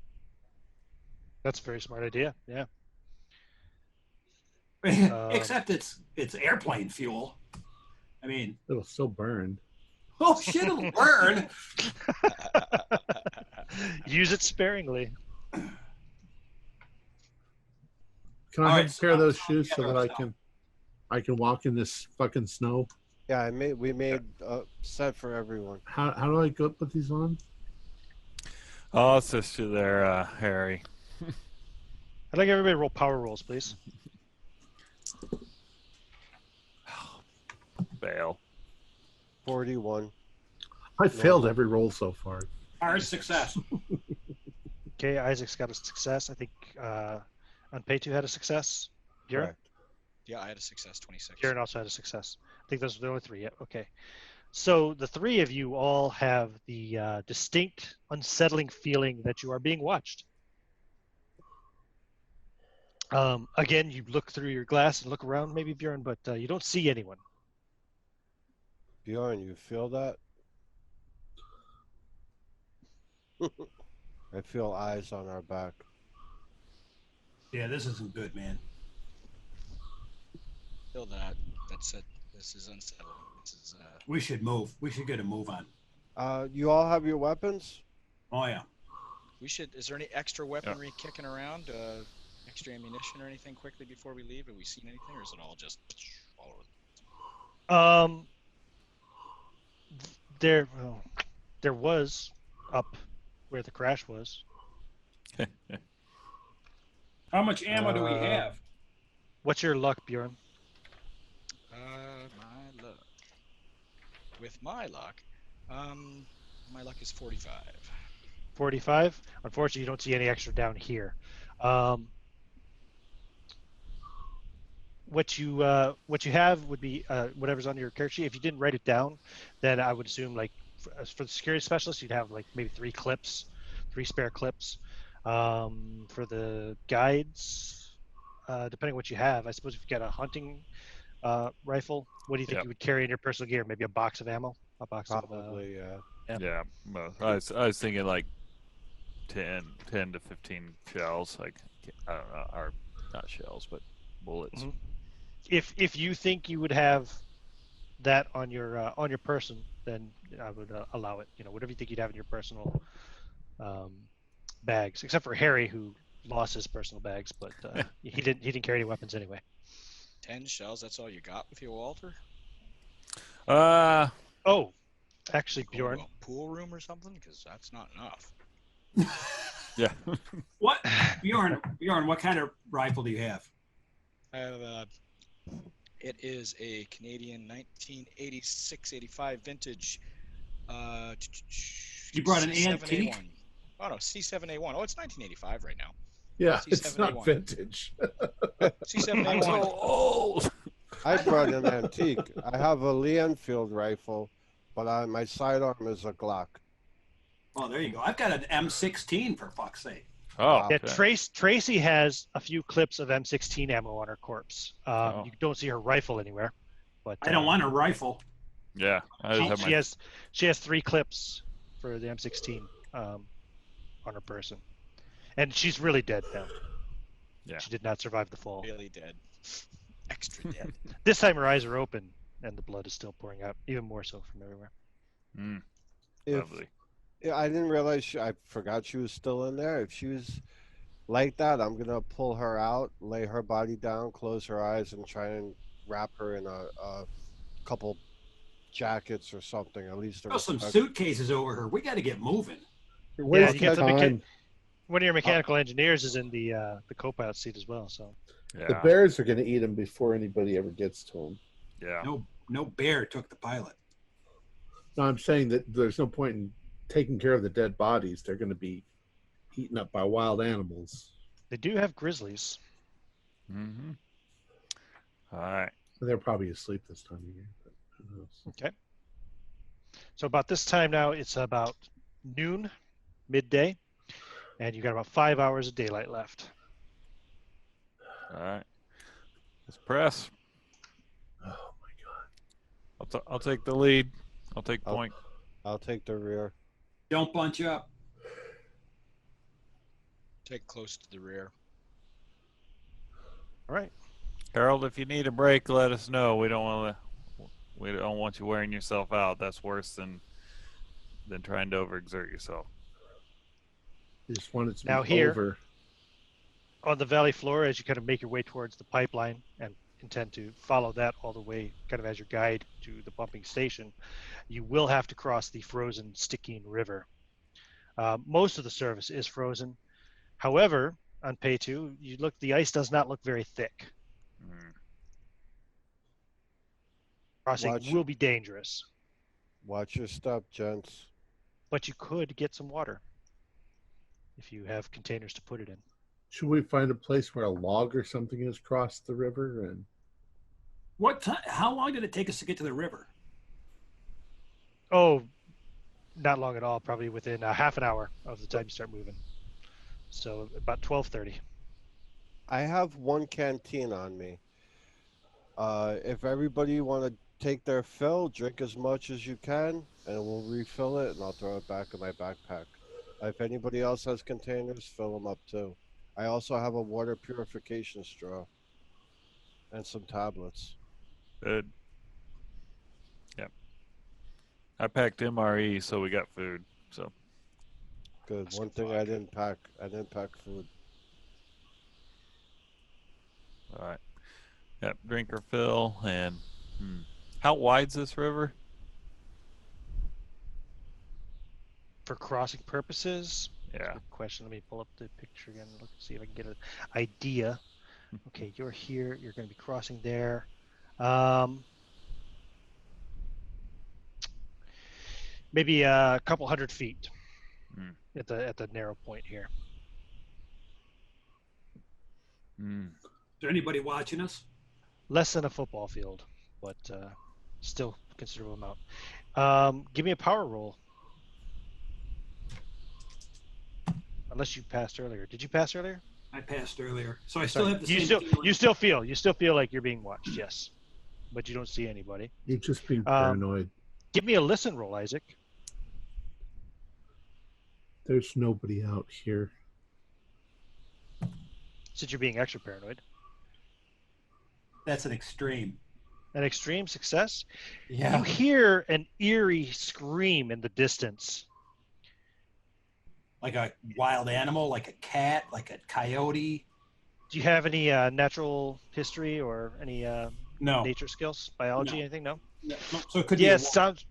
That's a very smart idea. Yeah. Except it's airplane fuel. I mean, It'll still burn. oh shit, it'll burn. Use it sparingly. Can I All have right, a so pair of those I'll shoes so gather that us down. I can walk in this fucking snow? Yeah, we made a set for everyone. How do I go put these on? I'll assist you there, Harry. I'd like everybody to roll power rolls, please. Fail. 41. I failed every roll so far. Hard success. Okay, Isaac's got a success. I think Unpaytu had a success. Bjorn? Correct. Yeah, I had a success, 26. Kieran also had a success. I think those were the only three. Yeah, okay. So the three of you all have the distinct, unsettling feeling that you are being watched. Again, you look through your glass and look around, maybe Bjorn, but you don't see anyone. Bjorn, you feel that? I feel eyes on our back. Yeah, this isn't good, man. Feel that. That's it. This is unsettling. This is We should move. We should get a move on. You all have your weapons? Oh yeah. we should. Is there any extra weaponry kicking around? Extra ammunition or anything quickly before we leave? Have we seen anything, or is it all just all over? There was up where the crash was. How much ammo do we have? What's your luck, Bjorn? My luck. With my luck, my luck is 45. 45. Unfortunately, you don't see any extra down here. What you have would be whatever's on your character sheet. If you didn't write it down, then I would assume like for the security specialist, you'd have like maybe 3 spare clips. For the guides, depending on what you have, I suppose if you got a hunting rifle, what do you think you would carry in your personal gear? Maybe a box of ammo, Probably, yeah. Yeah, well, I was thinking like 10 to 15 shells, like I don't know, or not shells, but bullets. Mhm. If you think you would have that on your person, then I would allow it. You know, whatever you think you'd have in your personal bags, except for Harry, who lost his personal bags, but he didn't carry any weapons anyway. 10 shells. That's all you got with you, Walter? Oh, actually, Bjorn. A pool room or something? Because that's not enough. Yeah. What, Bjorn? What kind of rifle do you have? I have it is a Canadian 1986-85 vintage. You brought an C7A1. antique? Oh no, C7A1. Oh, it's 1985 right now. Yeah, it's C7A1. not vintage. C7A1. So old. I brought an antique. I have a Lee Enfield rifle, but my sidearm is a Glock. Oh, there you go. I've got an M16 for fuck's sake. Oh, Yeah, okay. Tracy has a few clips of M16 ammo on her corpse. Oh. You don't see her rifle anywhere, but I don't want a rifle. Yeah, I just have my she has 3 clips for the M16 on her person, and she's really dead now. Yeah. She did not survive the fall. Really dead. Extra dead. This time her eyes are open and the blood is still pouring out, even more so from everywhere. Lovely. Yeah, I didn't realize. I forgot she was still in there. If she was like that, I'm gonna pull her out, lay her body down, close her eyes, and try and wrap her in a couple jackets or something. At least Throw some suitcases over her. We got to get moving. You're Yeah, wasting you get the time. One of your mechanical engineers is in the co-pilot seat as well. So Yeah. The bears are going to eat him before anybody ever gets to him. Yeah. No bear took the pilot. No, I'm saying that there's no point in taking care of the dead bodies. They're going to be eaten up by wild animals. they do have grizzlies. Mm-hmm. All right. They're probably asleep this time of year. But who knows? Okay. So about this time now, it's about noon, midday, and you got about 5 hours of daylight left. All right. Let's press. Oh my God. I'll take the lead. I'll take point. I'll take the rear. Don't bunch up. Take close to the rear. All right. Harold, if you need a break, let us know. We don't want you wearing yourself out. That's worse than trying to overexert yourself. I just want it to Now be here- over. On the valley floor, as you kind of make your way towards the pipeline and intend to follow that all the way kind of as your guide to the pumping station, you will have to cross the frozen Stickeen River. Most of the surface is frozen. However, on Pay 2, the ice does not look very thick. Crossing will be dangerous, Watch your step, gents. but you could get some water if you have containers to put it in. Should we find a place where a log or something has crossed the river? And What time? How long did it take us to get to the river? Oh, not long at all. Probably within half an hour of the time you start moving. So about 12:30. I have one canteen on me. If everybody want to take their fill, drink as much as you can, and we'll refill it, and I'll throw it back in my backpack. If anybody else has containers, fill them up too. I also have a water purification straw and some tablets. Good. Yep. I packed MRE, so we got food. So Good. That's One good thing luck. I didn't pack food. all right. Yep. Drink or fill. And how wide's this river? For crossing purposes, that's a Yeah. good question. Let me pull up the picture again and look see if I can get an idea. Okay, you're here. You're going to be crossing there. Maybe a couple 100 feet at the narrow point here. Mm. Is there anybody watching us? Less than a football field, but still a considerable amount. Give me a power roll. Unless you passed earlier. Did you pass earlier? I passed earlier, so I still Sorry. have the You same. still feel like you're being watched. Yes, but you don't see anybody. You're just being paranoid. Give me a listen roll, Isaac. There's nobody out here. Since you're being extra paranoid. That's an extreme. An extreme success. Yeah. You hear an eerie scream in the distance. Like a wild animal, like a cat, like a coyote. Do you have any natural history or any No. nature skills, biology, No. anything? No. No. So it could be. Yeah, A it sounds.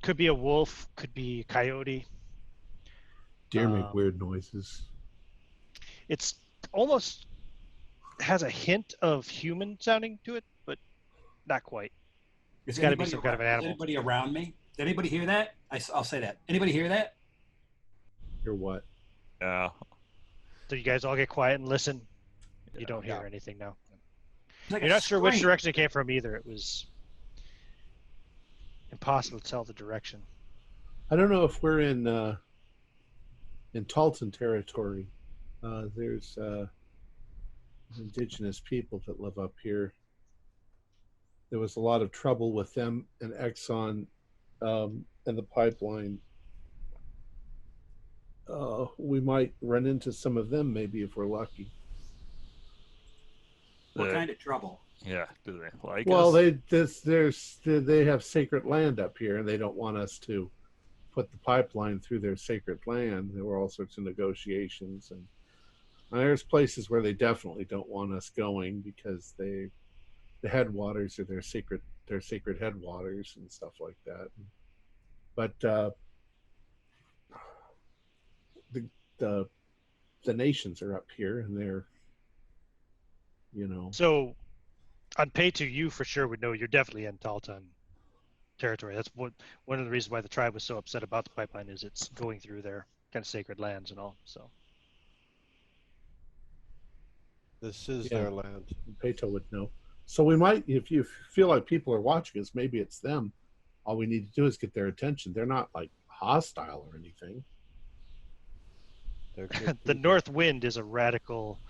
Could be a wolf. Could be a coyote. Deer make weird noises. It's almost has a hint of human sounding to it, but not quite. It's got to be some kind of an animal. Is anybody around me? Did anybody hear that? I'll say that. Anybody hear that? Or what? Yeah. So you guys all get quiet and listen. You don't hear Yeah. anything now. It's like You're a not sure which scream. direction it came from either. It was impossible to tell the direction. I don't know if we're in Talton territory. There's indigenous people that live up here. There was a lot of trouble with them and Exxon and the pipeline. We might run into some of them maybe if we're lucky. What The- kind of trouble? Yeah. Do they like Well, us? they have sacred land up here, and they don't want us to put the pipeline through their sacred land. There were all sorts of negotiations, and there's places where they definitely don't want us going because the headwaters are their sacred headwaters and stuff like that. But the nations are up here, and they're So on Pay2, you for sure would know you're definitely in Talton territory. That's one of the reasons why the tribe was so upset about the pipeline is it's going through their kind of sacred lands and all. So This is Yeah. their land. Peto would know. So we might, if you feel like people are watching us, maybe it's them. All we need to do is get their attention. They're not like hostile or anything. They're good the people. North Wind is a radical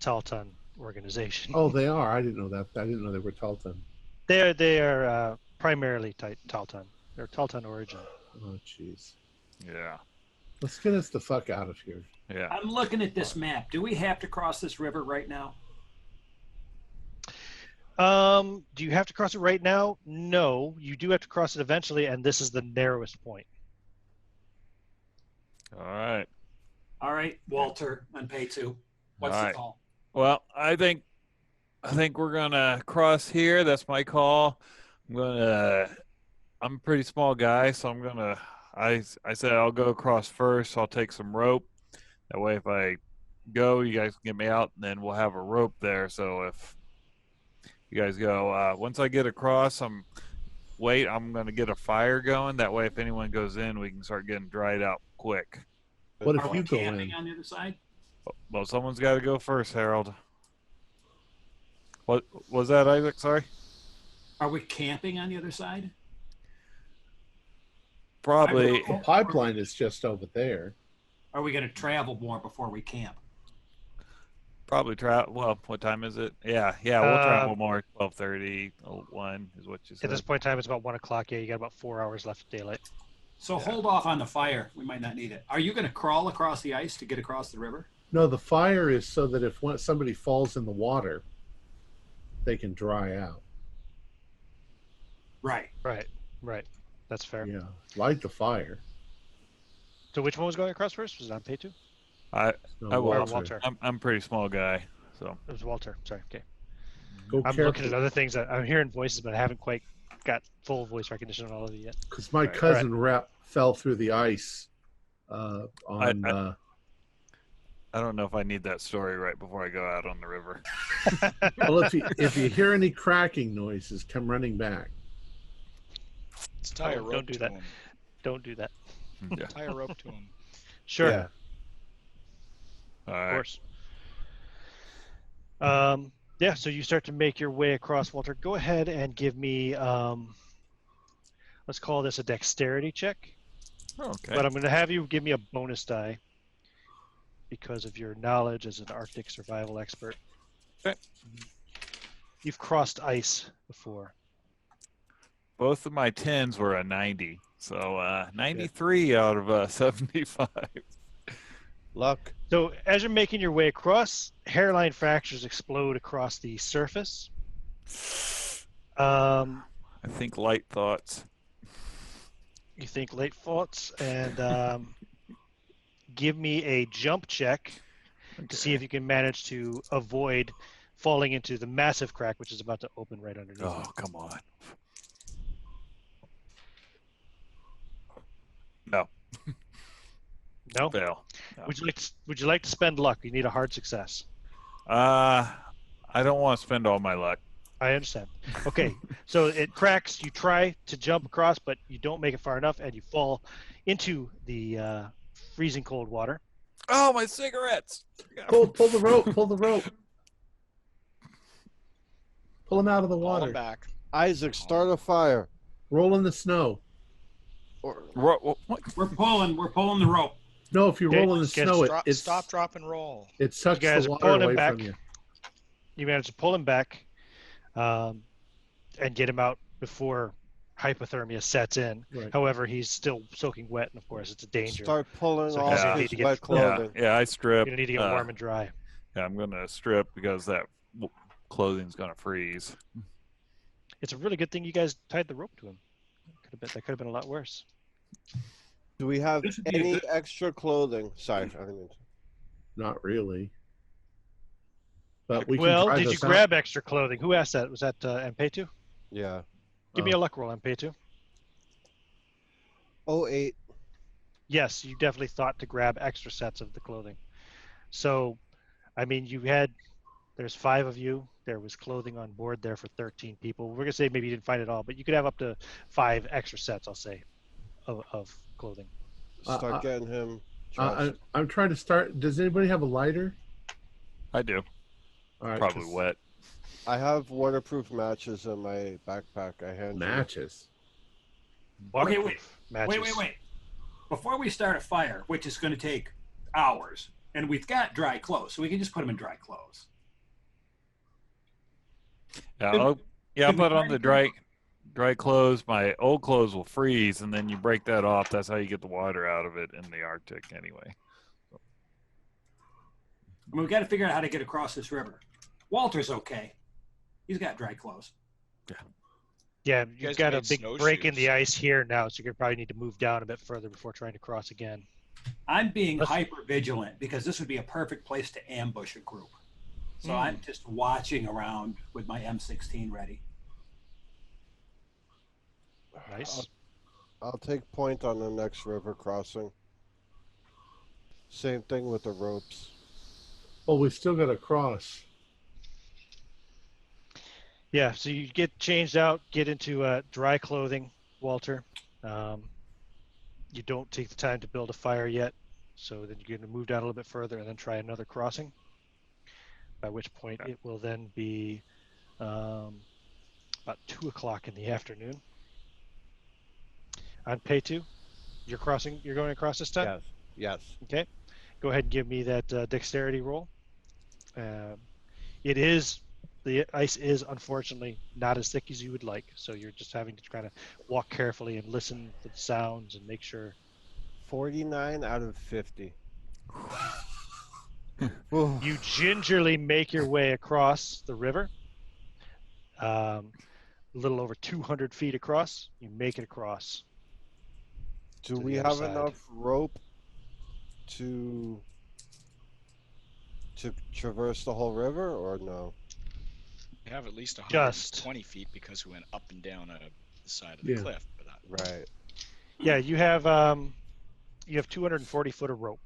Talton organization. Oh, they are. I didn't know that. I didn't know they were Talton. They are primarily Talton. They're Talton origin. Oh, jeez. Yeah. Let's get us the fuck out of here. Yeah. I'm looking at this map. Do we have to cross this river right now? Do you have to cross it right now? No, you do have to cross it eventually, and this is the narrowest point. All right. All right, Walter on Pay2. What's All the right. call? Well, I think we're gonna cross here. That's my call. I'm a pretty small guy, so I said I'll go across first. I'll take some rope. That way, if I go, you guys can get me out, and then we'll have a rope there. So if you guys go, once I get across, I'm gonna get a fire going. That way, if anyone goes in, we can start getting dried out quick. What if Are we you go camping in? on the other side? Well, someone's got to go first, Harold. What was that, Isaac? Sorry. Are we camping on the other side? Probably. The pipeline is just over there. Are we going to travel more before we camp? Probably travel. Well, what time is it? Yeah, we'll travel more. 12:30, 1 is what you said. At this point in time, it's about 1 o'clock. Yeah, you got about 4 hours left of daylight. So hold off on the fire. We might not need it. Are you going to crawl across the ice to get across the river? No, the fire is so that if somebody falls in the water, they can dry out. Right. That's fair. Yeah, light the fire. So which one was going across first? Was it on pay 2? I Or will. Walter? I'm a pretty small guy, so. It was Walter. Sorry. Okay. Go I'm careful, looking at other things. I'm hearing voices, but I haven't quite got full voice recognition on all of you yet. because my cousin Rap fell through the ice. I don't know if I need that story right before I go out on the river. Well, if you hear any cracking noises, come running back. Let's tie a Oh, rope don't do to that. him. Don't do that. Yeah. Tie a rope to him. Sure. Yeah. All Of right. course. Yeah, so you start to make your way across, Walter. Go ahead and give me, let's call this a dexterity check. Okay. But I'm going to have you give me a bonus die because of your knowledge as an Arctic survival expert. Okay. You've crossed ice before. Both of my 10s were a 90, so 93 out of 75. Luck. So as you're making your way across, hairline fractures explode across the surface. I think light thoughts. You think late thoughts, and give me a jump check to see if you can manage to avoid falling into the massive crack which is about to open right underneath you. Oh, come on. No. No? Fail. No. Would you like to spend luck? You need a hard success. I don't want to spend all my luck. I understand. Okay, so it cracks. You try to jump across, but you don't make it far enough, and you fall into the freezing cold water. Oh, my cigarettes! Pull the rope. Pull the rope. Pull him out of the Haul him water. back. Isaac, start a fire. Roll in the snow. What? We're pulling the rope. No, if you Okay, roll in the get- snow, Stop, drop, and roll. it sucks You guys the are water pulling him away back. from you. You manage to pull him back, and get him out before hypothermia sets in. Right. However, he's still soaking wet, and of course, it's a danger. Start pulling So off yeah. need his to get- wet clothing. Yeah, I strip. You're gonna need to get warm and dry. Yeah, I'm gonna strip because that clothing's gonna freeze. It's a really good thing you guys tied the rope to him. That could have been a lot worse. Do we have This would be a any good- extra clothing? Sorry, I didn't mean to. Not really. But we can Well, try did you this out. grab extra clothing? Who asked that? Was that MP2? Yeah. Give me a luck roll, MP2. 08. Yes, you definitely thought to grab extra sets of the clothing. So, I mean, there's 5 of you. There was clothing on board there for 13 people. We're going to say maybe you didn't find it all, but you could have up to 5 extra sets, I'll say, of clothing. Start getting him dressed. I'm trying to start. Does anybody have a lighter? I do. All right, Probably 'cause wet. I have waterproof matches in my backpack. I hand you. matches. Okay, wait. Matches. Wait. Before we start a fire, which is going to take hours, and we've got dry clothes, so we can just put them in dry clothes. Yeah, Could- I'll could we put on try the to- dry clothes. My old clothes will freeze, and then you break that off. That's how you get the water out of it in the Arctic, anyway. I mean, we've got to figure out how to get across this river. Walter's okay. He's got dry clothes. Yeah, guys you've got a made big break in the snowshoes. ice here now, so you probably need to move down a bit further before trying to cross again. I'm being Let's- hyper vigilant because this would be a perfect place to ambush a group. So Hmm. I'm just watching around with my M16 ready. Nice. I'll take point on the next river crossing. Same thing with the ropes. Oh, we still got to cross. Yeah, so you get changed out, get into dry clothing, Walter. You don't take the time to build a fire yet, so then you're going to move down a little bit further and then try another crossing. By which point it will then be about 2 o'clock in the afternoon. On pay 2, you're going across this time? Yes. Okay. Go ahead and give me that dexterity roll. The ice is unfortunately not as thick as you would like, so you're just having to kind of walk carefully and listen for the sounds and make sure. 49 out of 50. You gingerly make your way across the river. A little over 200 feet across. You make it across. Do to we the other have side. enough rope to traverse the whole river, or no? We have at least Just. 120 feet because we went up and down the side of Yeah. the cliff. But Right. Yeah, you have 240 foot of rope.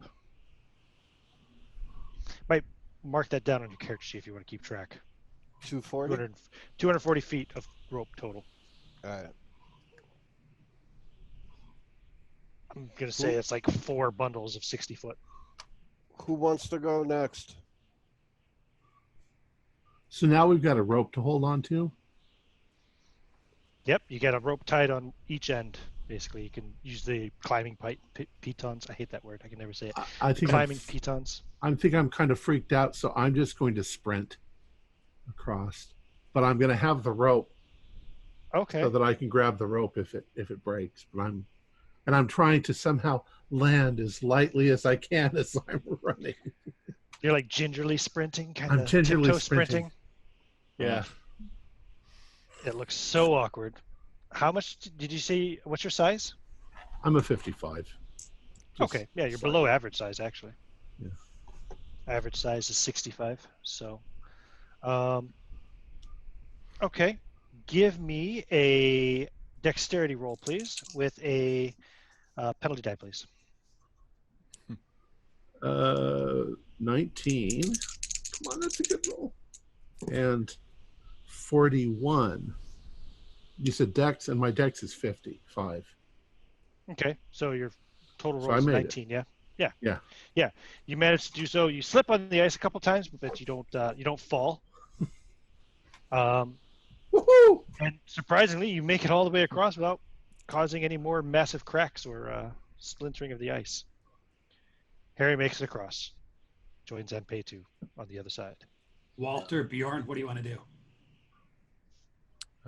Might mark that down on your character sheet if you want to keep track. 240? 240 feet of rope total. All right. I'm going to say it's like 4 bundles of 60 foot. Who wants to go next? So now we've got a rope to hold on to. Yep, you got a rope tied on each end. Basically, you can use the climbing pitons. I hate that word. I can never say it. I think Climbing pitons. I think I'm kind of freaked out, so I'm just going to sprint across. But I'm going to have the rope Okay. so that I can grab the rope if it breaks. But I'm trying to somehow land as lightly as I can as I'm running. You're like gingerly sprinting, kind I'm of gingerly tiptoe sprinting. Yeah. It looks so awkward. How much did you say? What's your size? I'm a 55. Just Okay, yeah, you're below average size actually. Yeah. Average size is 65. So, okay, give me a dexterity roll, please, with a penalty die, please. 19. Come on, that's a good roll. And 41. You said dex, and my dex is 55. Okay, so your total So roll I is made 19. it. Yeah. You managed to do so. You slip on the ice a couple times, but you don't fall. Woohoo! And surprisingly, you make it all the way across without causing any more massive cracks or splintering of the ice. Harry makes it across. Joins MP2 on the other side. Walter, Bjorn, what do you want to do?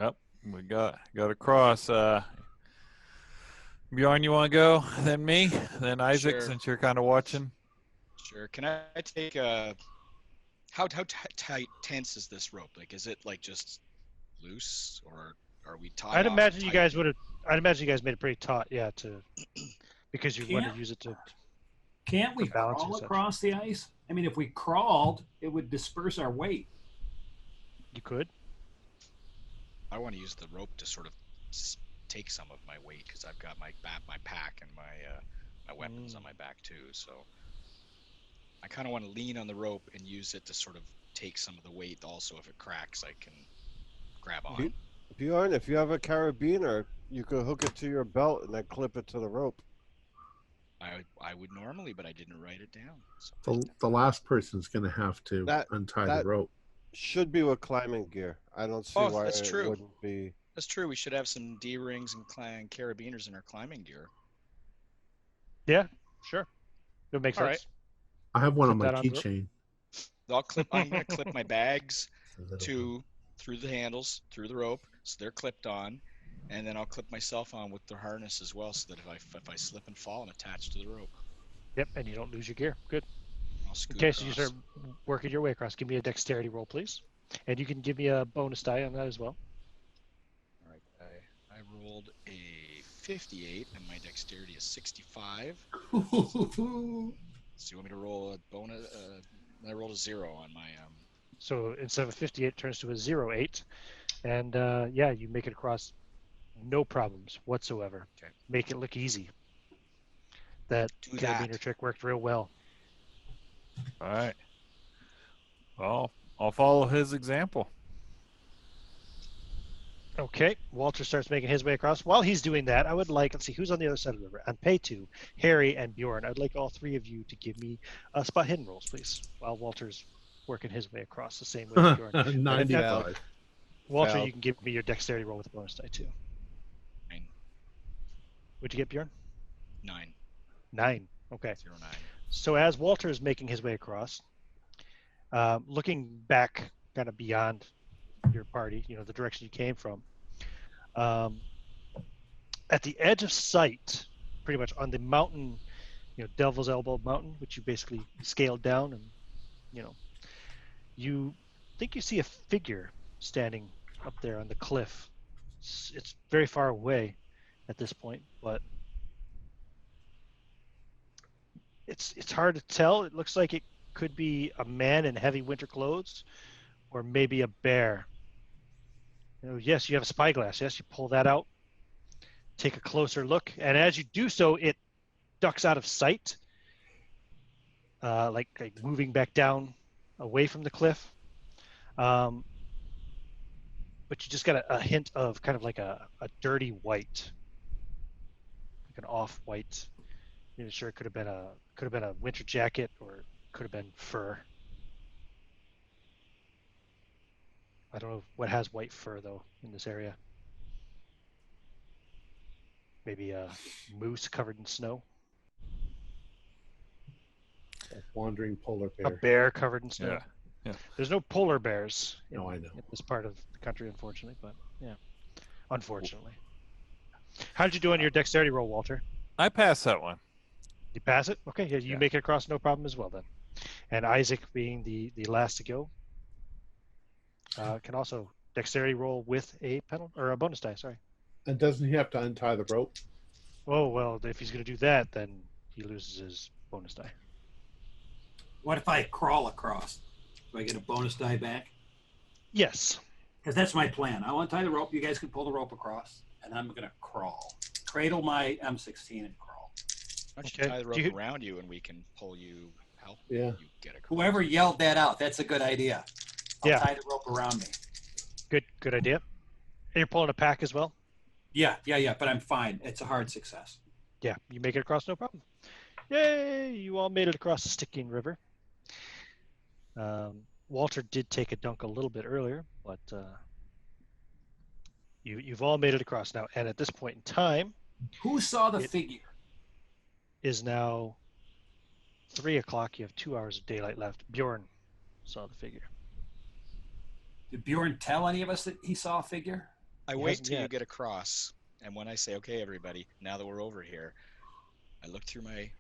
Yep, we got across. Bjorn, you want to go? Then me? Then Isaac, Sure. since you're kind of watching. Sure. Can I take how tight tense is this rope? Like, is it like just loose, or are we tied? I'd off imagine you tight? guys made it pretty taut, yeah, because you want to Can't- use it to. Can't we For balance and crawl such. across the ice? I mean, if we crawled, it would disperse our weight. You could. I want to use the rope to sort of take some of my weight because I've got my pack and my weapons on my back too. So I kind of want to lean on the rope and use it to sort of take some of the weight. Also, if it cracks, I can grab on. Bjorn, if you have a carabiner, you could hook it to your belt and then clip it to the rope. I would normally, but I didn't write it down. So The last person's going to have to That- untie that- the rope. Should be with climbing gear. I don't see Oh, why that's it true. wouldn't be. that's true. We should have some D-rings and carabiners in our climbing gear. Yeah, sure. It makes All sense. I have one on Clip my that on the rope. keychain. I'm gonna clip my bags A little bit. through the handles, through the rope, so they're clipped on, and then I'll clip myself on with the harness as well, so that if I slip and fall, I'm attached to the rope. Yep, and you don't lose your gear. Good. I'll scoot Okay, so you across. start working your way across. Give me a dexterity roll, please. And you can give me a bonus die on that as well. All right, I rolled a 58, and my dexterity is 65. So you want me to roll a bonus? I rolled a 0 on my So instead of a 58, it turns to a 08. And yeah, you make it across no problems whatsoever. Okay. Make it look easy. That Do carabiner that. trick worked real well. All right. Well, I'll follow his example. Okay, Walter starts making his way across. While he's doing that, I would like, let's see, who's on the other side of the river? On pay 2, Harry and Bjorn. I'd like all three of you to give me spot hidden rolls, please, while Walter's working his way across the same way as Bjorn. 95. Walter, Failed. you can give me your dexterity roll with a bonus die too. 9. What'd you get, Bjorn? 9. 9. Okay. 0, 9. So as Walter is making his way across, looking back kind of beyond your party, the direction you came from, at the edge of sight, pretty much on the mountain, Devil's Elbow Mountain, which you basically scaled down, and you think you see a figure standing up there on the cliff. It's very far away at this point, but it's hard to tell. It looks like it could be a man in heavy winter clothes, or maybe a bear. Yes, you have a spyglass. Yes, you pull that out, take a closer look, and as you do so, it ducks out of sight, like moving back down away from the cliff. But you just got a hint of kind of like a dirty white, like an off-white. Sure, it could have been a winter jacket, or could have been fur. I don't know what has white fur though in this area. Maybe a moose covered in snow. A wandering polar A bear. bear covered in snow. Yeah. There's no polar bears in, No, I know. in this part of the country, unfortunately. But yeah, unfortunately. How did you do on your dexterity roll, Walter? I passed that one. You pass it? Okay, yeah, you Yeah. make it across no problem as well then. And Isaac, being the last to go, can also dexterity roll with a penalty or a bonus die. Sorry. And doesn't he have to untie the rope? Oh well, if he's going to do that, then he loses his bonus die. What if I crawl across? Do I get a bonus die back? Yes. Because that's my plan. I want to tie the rope. You guys can pull the rope across, and I'm going to crawl. Cradle my M16 and crawl. Why don't Okay. you tie the rope Do you- around you and we can pull you, help Yeah. you get across. Whoever yelled that out, that's a good idea. I'll Yeah. tie the rope around me. Good idea. And you're pulling a pack as well? Yeah, but I'm fine. It's a hard success. Yeah, you make it across no problem. Yay! You all made it across the Stickeen River. Walter did take a dunk a little bit earlier, but you've all made it across now. And at this point in time, Who saw the It- figure? is now 3 o'clock. You have 2 hours of daylight left. Bjorn saw the figure. Did Bjorn tell any of us that he saw a figure? I He wait hasn't till you yet. get across, and when I say, okay, everybody, now that we're over here, I look through my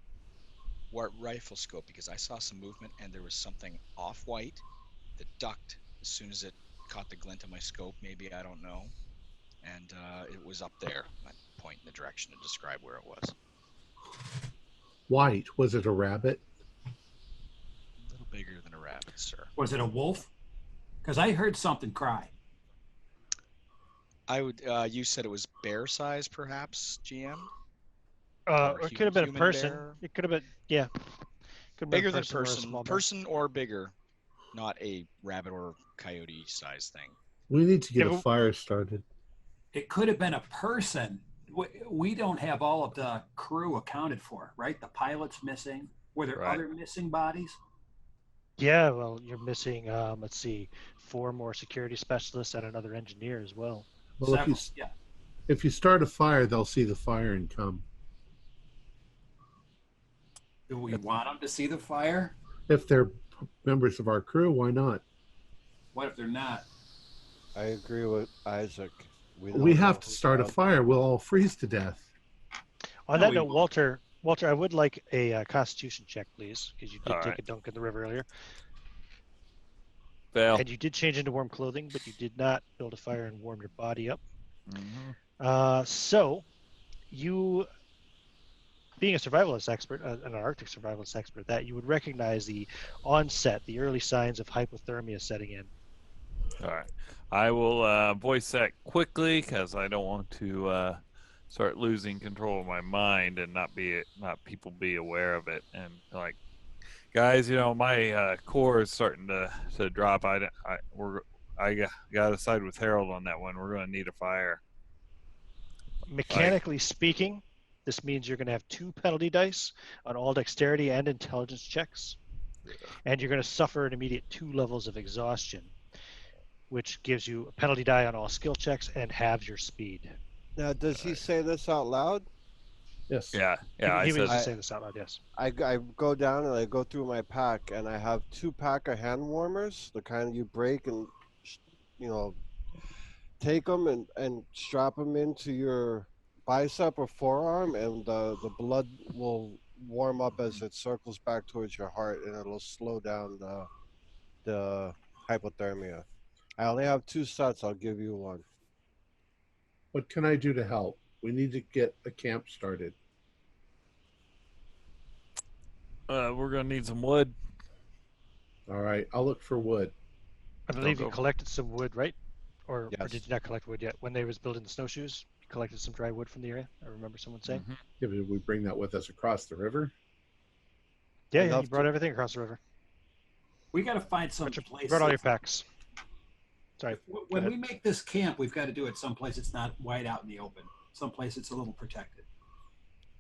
rifle scope because I saw some movement and there was something off-white that ducked as soon as it caught the glint of my scope. Maybe, I don't know. And it was up there. I point in the direction to describe where it was. White. Was it a rabbit? A little bigger than a rabbit, sir. Was it a wolf? Because I heard something cry. I would. You said it was bear size, perhaps, GM. Or It could have been a human person. bear? It could have been, yeah. Could have been Bigger a than person or a person. small bear. Person or bigger, not a rabbit or coyote size thing. We need to get Yeah, a but- fire started. It could have been a person. We don't have all of the crew accounted for, right? The pilot's missing. Were there Right. other missing bodies? Yeah, well, you're missing, let's see, 4 more security specialists and another engineer as well. Well, Several. Yeah. if you start a fire, they'll see the fire and come. Do we want them to see the fire? If they're members of our crew, why not? What if they're not? I agree with Isaac. We don't have know to who's start a out. fire. We'll all freeze to death. On No, that we note, won't. Walter, I would like a Constitution check, please, because you did All take right. a dunk in the river earlier, Fail. and you did change into warm clothing, but you did not build a fire and warm your body up. Mhm. So, you, being a survivalist expert, an Arctic survivalist expert, that you would recognize the onset, the early signs of hypothermia setting in. All right. I will voice that quickly because I don't want to start losing control of my mind and not people be aware of it. And like, guys, my core is starting to drop. I got to side with Harold on that one. We're going to need a fire. Mechanically speaking, this means you're going to have 2 penalty dice on all dexterity and intelligence checks, and you're going to suffer an immediate 2 levels of exhaustion. which gives you a penalty die on all skill checks and halves your speed. Now, does he say this out loud? Yes. Yeah, yeah. I He was said just saying this out loud, yes. I go down and I go through my pack, and I have 2 pack of hand warmers, the kind you break and, take them and strap them into your bicep or forearm, and the blood will warm up as it circles back towards your heart, and it'll slow down the hypothermia. I only have 2 sets. I'll give you one. What can I do to help? We need to get a camp started. we're gonna need some wood. All right, I'll look for wood. I believe Don't you go. collected some wood, right? Or Yes. did you not collect wood yet? When they was building the snowshoes, you collected some dry wood from the area. I remember someone saying. Mhm. Yeah, but did we bring that with us across the river? Yeah, Enough you brought to- everything across the river. We got to find some You place. brought all your packs. Sorry. When ahead. we make this camp, we've got to do it someplace it's not wide out in the open. Someplace it's a little protected.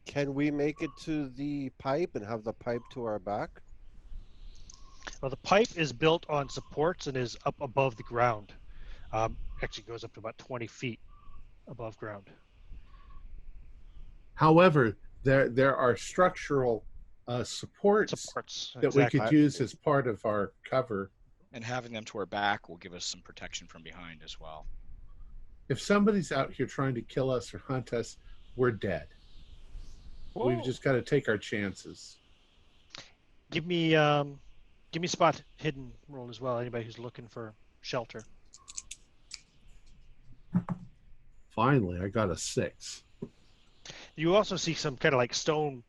Can we make it to the pipe and have the pipe to our back? Well, the pipe is built on supports and is up above the ground. Actually goes up to about 20 feet above ground. However, there are structural supports Supports. that exactly. we could use as part of our cover. And having them to our back will give us some protection from behind as well. If somebody's out here trying to kill us or hunt us, we're dead. We've Whoa. just got to take our chances. Give me spot hidden roll as well. Anybody who's looking for shelter. Finally, I got a 6. You also see some kind of like stone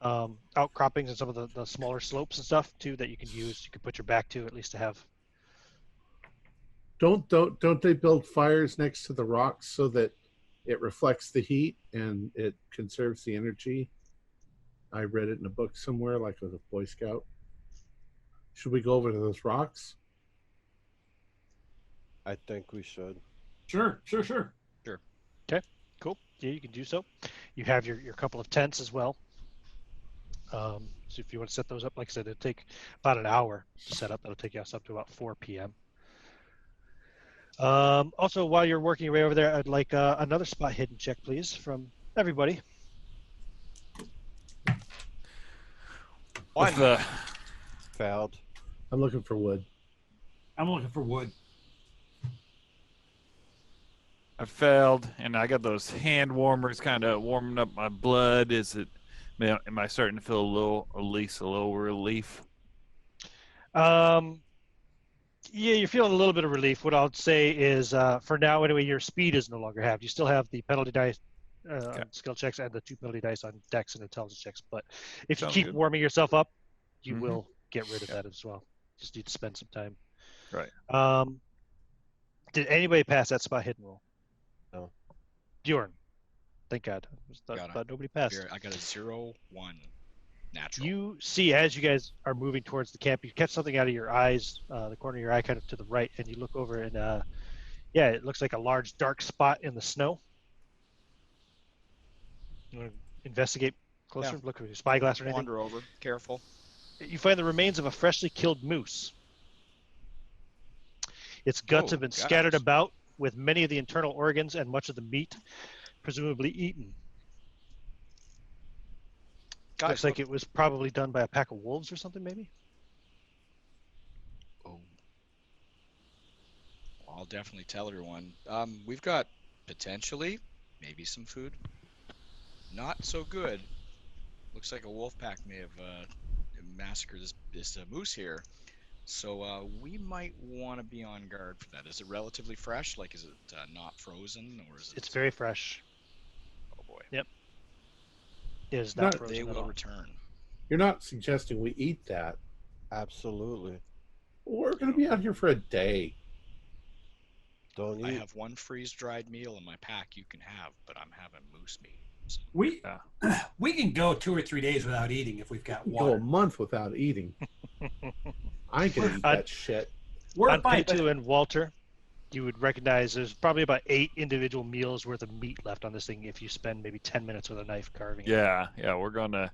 outcroppings and some of the smaller slopes and stuff too that you can use. You can put your back to at least to have. Don't they build fires next to the rocks so that it reflects the heat and it conserves the energy? I read it in a book somewhere, like as a Boy Scout. Should we go over to those rocks? I think we should. Sure. Cool. Yeah, you can do so. You have your couple of tents as well. So if you want to set those up, like I said, it'll take about an hour to set up. That'll take us up to about 4 p.m. Also, while you're working your way over there, I'd like another spot hidden check, please, from everybody. With the Failed. I'm looking for wood. I'm looking for wood. I failed, and I got those hand warmers kind of warming up my blood. Am I starting to feel at least a little relief? Yeah, you're feeling a little bit of relief. What I'll say is, for now anyway, your speed is no longer halved. You still have the penalty dice on skill checks and the 2 penalty dice on dex and intelligence checks. But if you Sounds keep good. warming yourself up, you Mhm. will get rid of that as well. Just need to spend some time. Right. Did anybody pass that spot hidden roll? No. Bjorn. Thank God. Got it. Thought nobody passed. Here, I got a 0-1 natural. You see, as you guys are moving towards the camp, you catch something out of your eyes, the corner of your eye kind of to the right, and you look over and, yeah, it looks like a large dark spot in the snow. You want to investigate closer? Yeah. Look with your spyglass or anything? Wander over, careful. You find the remains of a freshly killed moose. Its guts Oh, have been guts. scattered about, with many of the internal organs and much of the meat presumably eaten. Guys, Looks like it was probably done by a pack of wolves or something, maybe? Oh. Well, I'll definitely tell everyone. We've got potentially maybe some food. Not so good. Looks like a wolf pack may have massacred this moose here. So we might want to be on guard for that. Is it relatively fresh? Like, is it not frozen, or is it? It's very fresh. Oh boy. Yep. It is Not- not frozen They at will all. return. You're not suggesting we eat that. Absolutely. We're going to be out here for a day. Don't I eat. have one freeze-dried meal in my pack you can have, but I'm having moose meat. So We Yeah. we can go 2 or 3 days without eating if we've got We go a water. month without eating. I ain't going to eat I- that shit. We're On fine. P2 and Walter, you would recognize there's probably about 8 individual meals worth of meat left on this thing if you spend maybe 10 minutes with a knife carving it. Yeah, we're gonna.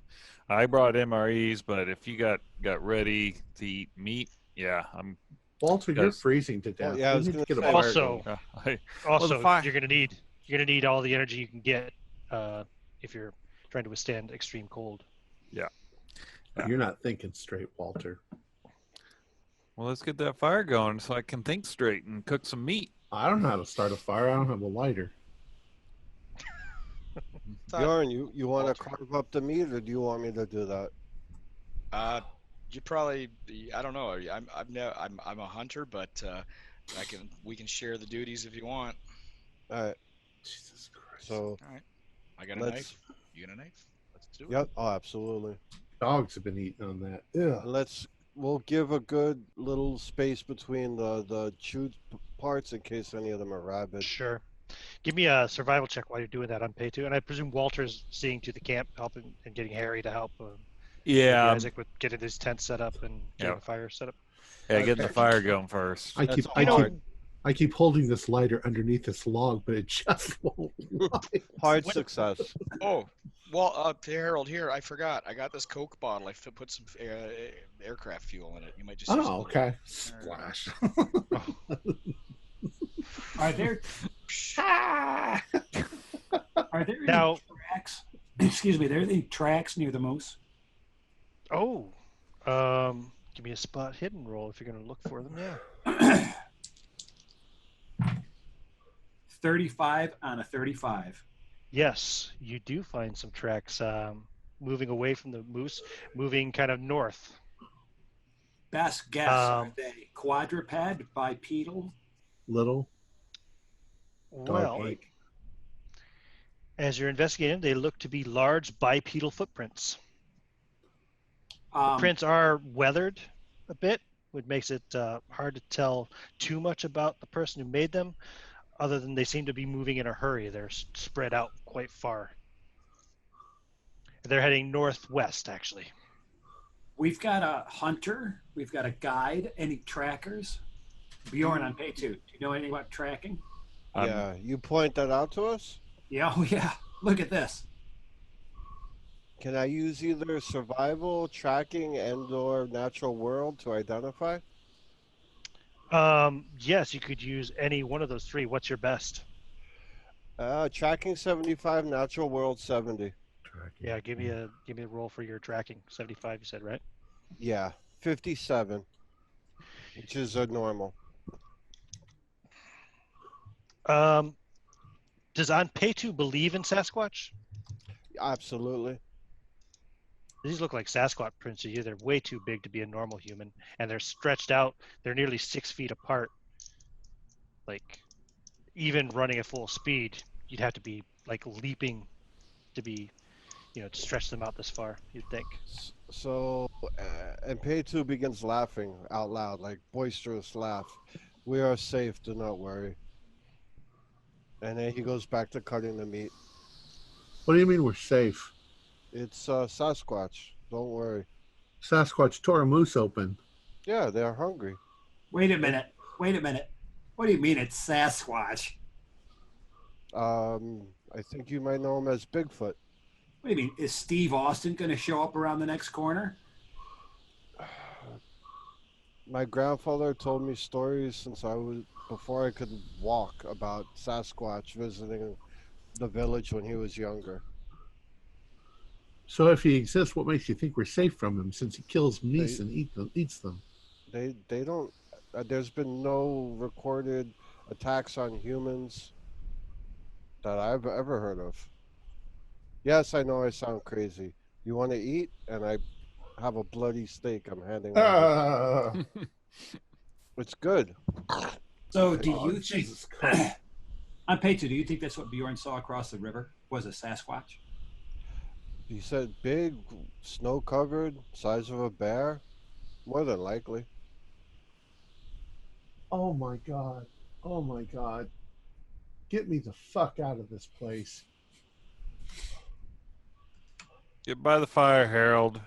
I brought MREs, but if you got ready to eat meat, yeah, I'm Walter, you're Yes. freezing to death. yeah, I we was need to gonna get a say- fire Also, going. Also, fire- you're gonna need all the energy you can get if you're trying to withstand extreme cold. Yeah. You're not thinking straight, Walter. Well, let's get that fire going so I can think straight and cook some meat. I don't know how to start a fire. I don't have a lighter. Bjorn, you want to carve up the meat, or do you want me to do that? You probably. I don't know. I'm a hunter, but we can share the duties if you want. All right. Jesus Christ. So, All right. I got a Let's- knife. You got a knife? Let's do it. yep. Oh, absolutely. Dogs have been eating on that. Ugh. We'll give a good little space between the chewed parts in case any of them are rabid. Sure. Give me a survival check while you're doing that on pay two, and I presume Walter's seeing to the camp, helping and getting Harry to help. Yeah. Isaac with getting this tent set up and getting Yep. the fire set up. Yeah, getting the fire going first. I keep holding this lighter underneath this log, but it just won't light. Hard success. Oh, well, Harold, here, I forgot. I got this Coke bottle. I put some aircraft fuel in it. You might just use a Oh, little. okay. Splash. Are there are there any Now- tracks? Excuse me. Are there any tracks near the moose? Oh, give me a spot hidden roll if you're going to look for them. Yeah. 35 on a 35. Yes, you do find some tracks moving away from the moose, moving kind of north. Best guess, are Um, they quadruped, bipedal? Little. Well, Dog-like. as you're investigating, they look to be large bipedal footprints. Prints are weathered a bit, which makes it hard to tell too much about the person who made them, other than they seem to be moving in a hurry. They're spread out quite far. They're heading northwest, actually. We've got a hunter. We've got a guide. Any trackers? Bjorn on pay two. Do you know anything about tracking? Yeah, you point that out to us? Yeah, oh yeah. Look at this. Can I use either survival, tracking, and/or natural world to identify? Yes, you could use any one of those three. What's your best? Tracking 75, natural world 70. Yeah, give me a roll for your tracking. 75, you said, right? Yeah, 57, which is a normal. Does on pay two believe in Sasquatch? Absolutely. These look like Sasquatch prints to you. They're way too big to be a normal human, and they're stretched out. They're nearly 6 feet apart. Like, even running at full speed, you'd have to be like leaping to be, to stretch them out this far. You'd think. So, and Pay2 begins laughing out loud, like boisterous laugh. We are safe, do not worry. And then he goes back to cutting the meat. What do you mean we're safe? It's Sasquatch, don't worry. Sasquatch tore a moose open. Yeah, they're hungry. Wait a minute. What do you mean it's Sasquatch? I think you might know him as Bigfoot. What do you mean? Is Steve Austin going to show up around the next corner? My grandfather told me stories since before I could walk about Sasquatch visiting the village when he was younger. So if he exists, what makes you think we're safe from him since he kills meat and eats them? They don't. There's been no recorded attacks on humans that I've ever heard of. Yes, I know I sound crazy. You want to eat, and I have a bloody steak I'm handing over. It's good. So do you think, Jesus Christ. on page 2, do you think that's what Bjorn saw across the river was a Sasquatch? He said big, snow-covered, size of a bear. More than likely. Oh my God. Oh my God. Get me the fuck out of this place. Get by the fire, Harold.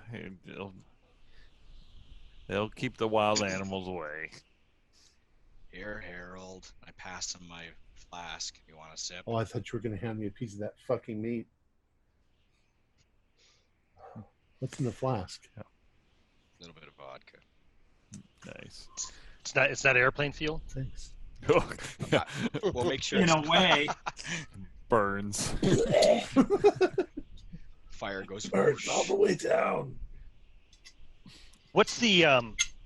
They'll keep the wild animals away. Here, Harold. I passed him my flask. You want a sip? Oh, I thought you were going to hand me a piece of that fucking meat. What's in the flask? A little bit of vodka. Nice. It's not airplane fuel. Thanks. Yeah. We'll make sure In a way, Burns. fire goes. Burns all the way down. What's the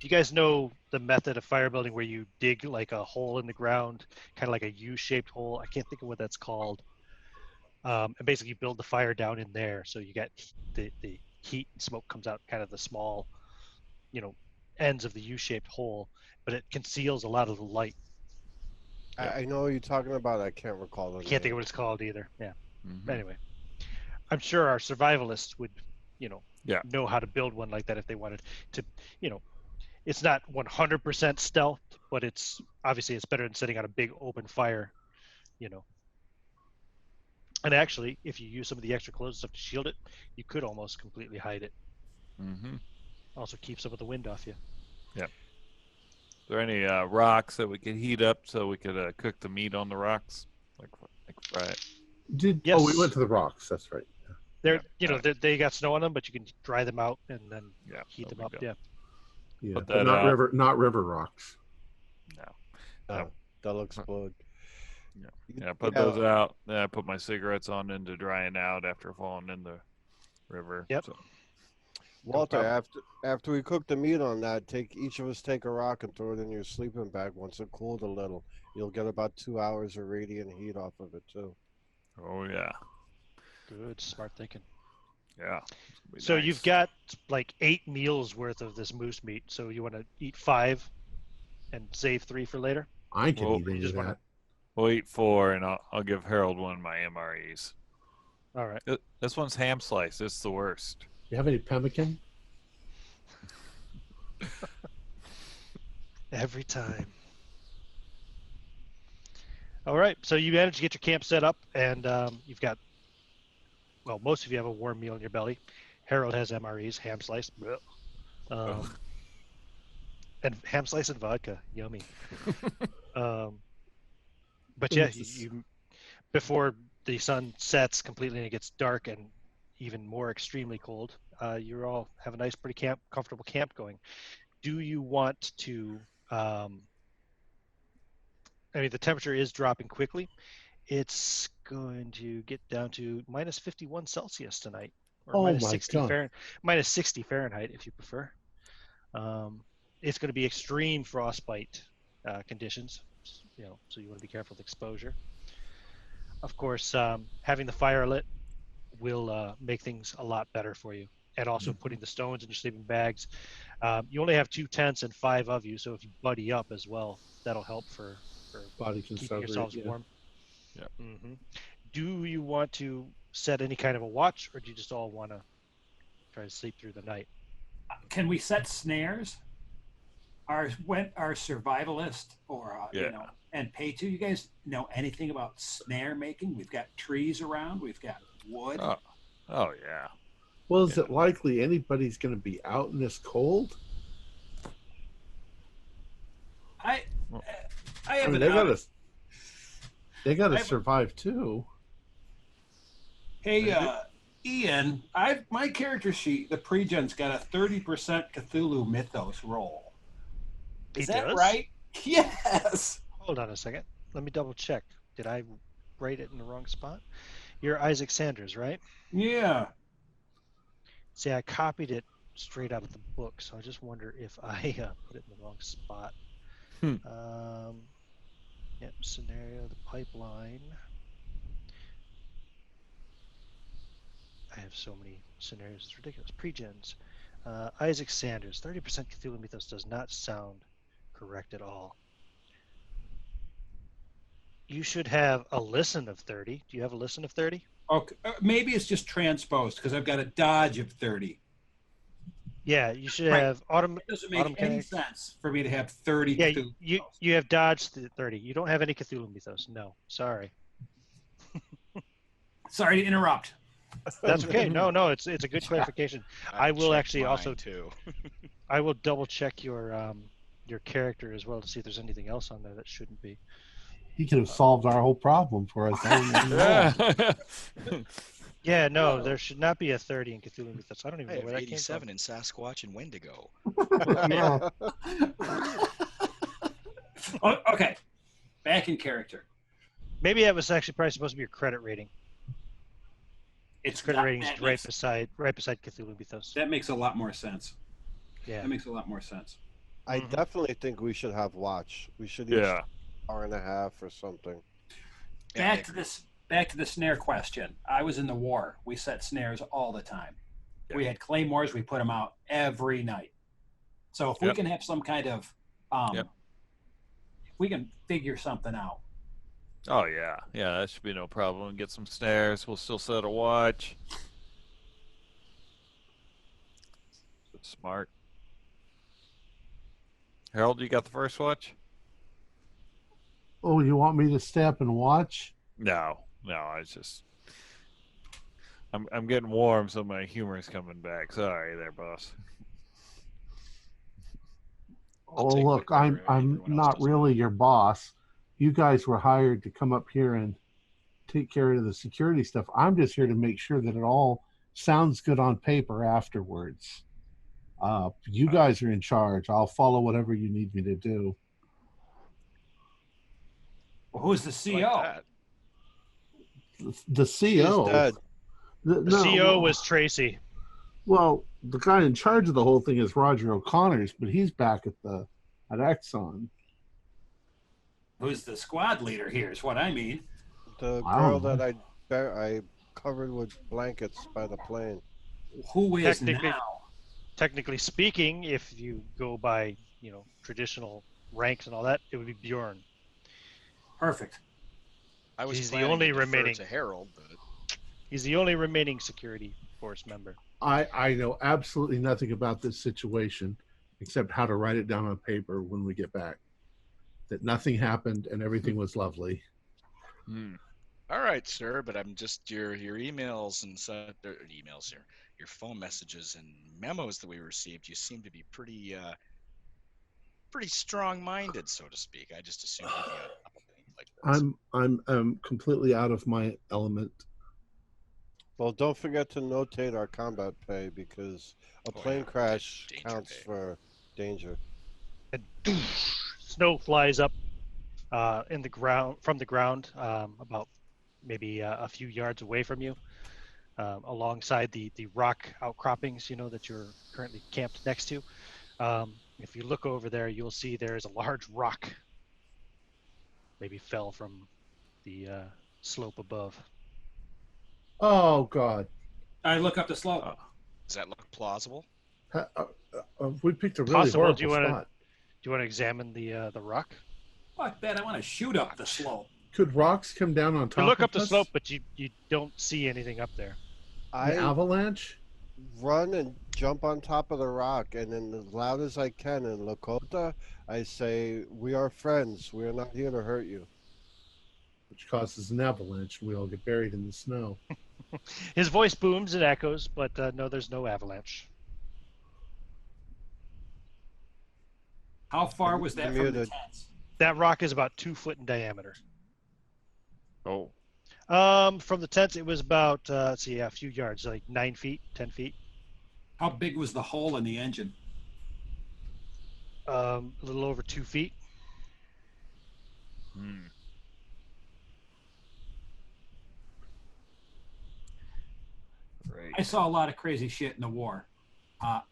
you guys know the method of fire building where you dig like a hole in the ground, kind of like a U-shaped hole? I can't think of what that's called. And basically you build the fire down in there, so you get the heat and smoke comes out kind of the small, ends of the U-shaped hole, but it conceals a lot of the light. I know what you're talking about. I can't recall the I can't think name. of what it's called either. Yeah. Mhm. Anyway, I'm sure our survivalists would, Yeah. know how to build one like that if they wanted to. It's not 100% stealth, but it's obviously it's better than setting out a big open fire, And actually, if you use some of the extra clothes and stuff to shield it, you could almost completely hide it. Mm-hmm. Also keep some of the wind off you. Are there any rocks that we could heat up so we could cook the meat on the rocks, like fry it? Yes. Oh, we went to the rocks. That's right. They're, they got snow on them, but you can dry them out and then heat no them big up. deal. Yeah. Yeah, Put but that not out. not river rocks. No. That'll explode. Yeah, put those out. Then I put my cigarettes on into drying out after falling in the river. Yep. So, Walter, after we cook the meat on that, each of us take a rock and throw it in your sleeping bag. Once it cooled a little, you'll get about 2 hours of radiant heat off of it too. oh yeah, Good, smart thinking. yeah. So you've got like 8 meals worth of this moose meat. So you want to eat 5 and save 3 for later? I can Well, eat you any just of wanna- that. We'll eat 4, and I'll give Harold one of my MREs. All right. This one's ham slice. It's the worst. Do you have any pemmican? Every time. All right. So you managed to get your camp set up, and you've got, well, most of you have a warm meal in your belly. Harold has MREs, ham slice. And ham slice and vodka. Yummy. But yeah, you before the sun sets completely and it gets dark and even more extremely cold, you all have a nice, pretty comfortable camp going. Do you want to? I mean, the temperature is dropping quickly. It's going to get down to minus 51 Celsius tonight, or Oh minus my 60 God. Fahrenheit, minus 60 Fahrenheit if you prefer. It's going to be extreme frostbite conditions, so you want to be careful with exposure. Of course, having the fire lit will make things a lot better for you, and also putting the stones in your sleeping bags. You only have 2 tents and 5 of you, so if you buddy up as well, that'll help for Body keeping conservation. yourselves Yeah. warm. Yeah. Mm-hmm. Do you want to set any kind of a watch, or do you just all want to try to sleep through the night? can we set snares? Our survivalist or and pay to, you guys know anything about snare making? We've got trees around, we've got wood. Oh yeah. Well, is it likely anybody's going to be out in this cold? I I have mean, they gotta survive too. Hey, Ian, my character sheet, the pre-gen's got a 30% Cthulhu Mythos roll. Is that does? right? Yes. Hold on a second. Let me double check. Did I write it in the wrong spot? You're Isaac Sanders, right? Yeah. See, I copied it straight out of the book, so I just wonder if I put it in the wrong spot. Scenario, the pipeline. I have so many scenarios, it's ridiculous. Pre-gens. Isaac Sanders, 30% Cthulhu Mythos does not sound correct at all. You should have a listen of 30. Do you have a listen of 30? Okay. Maybe it's just transposed because I've got a dodge of 30. Yeah, you should Right. have autumn. It doesn't make any sense for me to have 30 Yeah, Cthulhu you have dodge 30. You don't have any Cthulhu Mythos. No, sorry. Sorry to interrupt. That's okay. No, it's a good clarification. I will checked actually mine, also too. I will double check your character as well to see if there's anything else on there that shouldn't be. He could have solved our whole problem for us. Yeah, no, there should not be a 30 in Cthulhu Mythos. I don't even I know have where that came 87 from. in Sasquatch and Wendigo. Yeah. Oh, okay. Back in character. Maybe that was actually probably supposed to be your credit rating. It's Credit got- rating's that right makes- beside Cthulhu Mythos. That makes a lot more sense. Yeah. That makes a lot more sense. I Mhm. definitely think we should have watch. We should each Yeah. hour and a half or something. Yeah, I Back to agree. this. Back to the snare question. I was in the war. We set snares all the time. Yeah. We had claymores. We put them out every night. So if we Yep. can have some kind of, Yep. if we can figure something out. Oh yeah, yeah, that should be no problem. Get some snares. We'll still set a watch. Smart. Harold, you got the first watch? Oh, you want me to stay up and watch? No, I just I'm getting warm, so my humor's coming back. Sorry, there, boss. I'll Oh, take look, whatever I'm everyone else not does. really your boss. You guys were hired to come up here and take care of the security stuff. I'm just here to make sure that it all sounds good on paper afterwards. You guys are in charge. I'll follow whatever you need me to do. Well, who's the Like CO? that. The CO. He's dead. The CO was Tracy. Well, the guy in charge of the whole thing is Roger O'Connors, but he's back at Exxon. Who's the squad leader here is what I mean. The Wow. girl that I covered with blankets by the plane. Who is Technically- now? Technically speaking, if you go by, traditional ranks and all that, it would be Bjorn. Perfect. I was He's the planning only to defer remaining- to Harold, but He's the only remaining security force member. I know absolutely nothing about this situation except how to write it down on paper when we get back. That nothing happened and everything was lovely. Hmm. all right, sir. But I'm just your emails and emails here, your phone messages and memos that we received. You seem to be pretty strong-minded, so to speak. I just assumed you'd be on top of things like this. I'm completely out of my element. Well, don't forget to notate our combat pay because a Oh, plane yeah. crash Danger counts pay. for danger. And snow flies up from the ground, about maybe a few yards away from you, alongside the rock outcroppings, that you're currently camped next to. If you look over there, you'll see there's a large rock. Maybe fell from the slope above. Oh God, I look up the slope. Does that look plausible? We picked a really Possible. horrible Do you wanna- spot. Do you want to examine the rock? Fuck that. I want to shoot up the slope. Could rocks come down on top? You look of up the us? slope, but you don't see anything up there. An I avalanche. run and jump on top of the rock, and then as loud as I can in Lakota, I say, "We are friends. We are not here to hurt you." Which causes an avalanche, and we all get buried in the snow. His voice booms and echoes, but no, there's no avalanche. How far was that from the Muted. tents? That rock is about 2 foot in diameter. Oh, From the tents, it was about a few yards, like 9 feet, 10 feet. How big was the hole in the engine? A little over 2 feet. hmm. Great. I saw a lot of crazy shit in the war.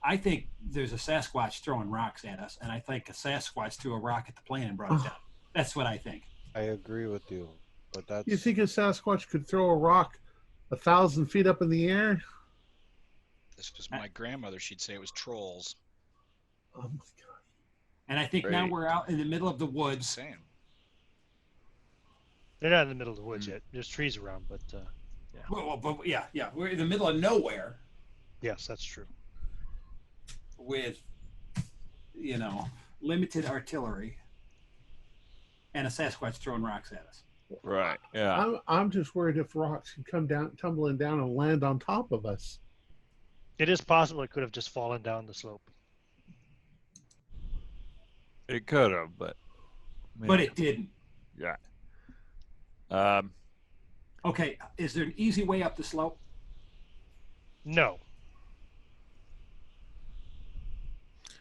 I think there's a Sasquatch throwing rocks at us, and I think a Sasquatch threw a rock at the plane and brought it down. That's what I think. I agree with you, but that's You think a Sasquatch could throw a rock 1,000 feet up in the air? This was my grandmother. She'd say it was trolls. Oh my God. And I think now Right. we're out in the middle of the Just woods. saying. They're not in the middle of the woods yet. There's trees around, but But yeah, we're in the middle of nowhere yes, that's true. with, limited artillery and a Sasquatch throwing rocks at us. Right. Yeah. I'm just worried if rocks could come down, tumbling down, and land on top of us. It is possible it could have just fallen down the slope. It could have, but. But it didn't. Yeah. Okay, is there an easy way up the slope? No,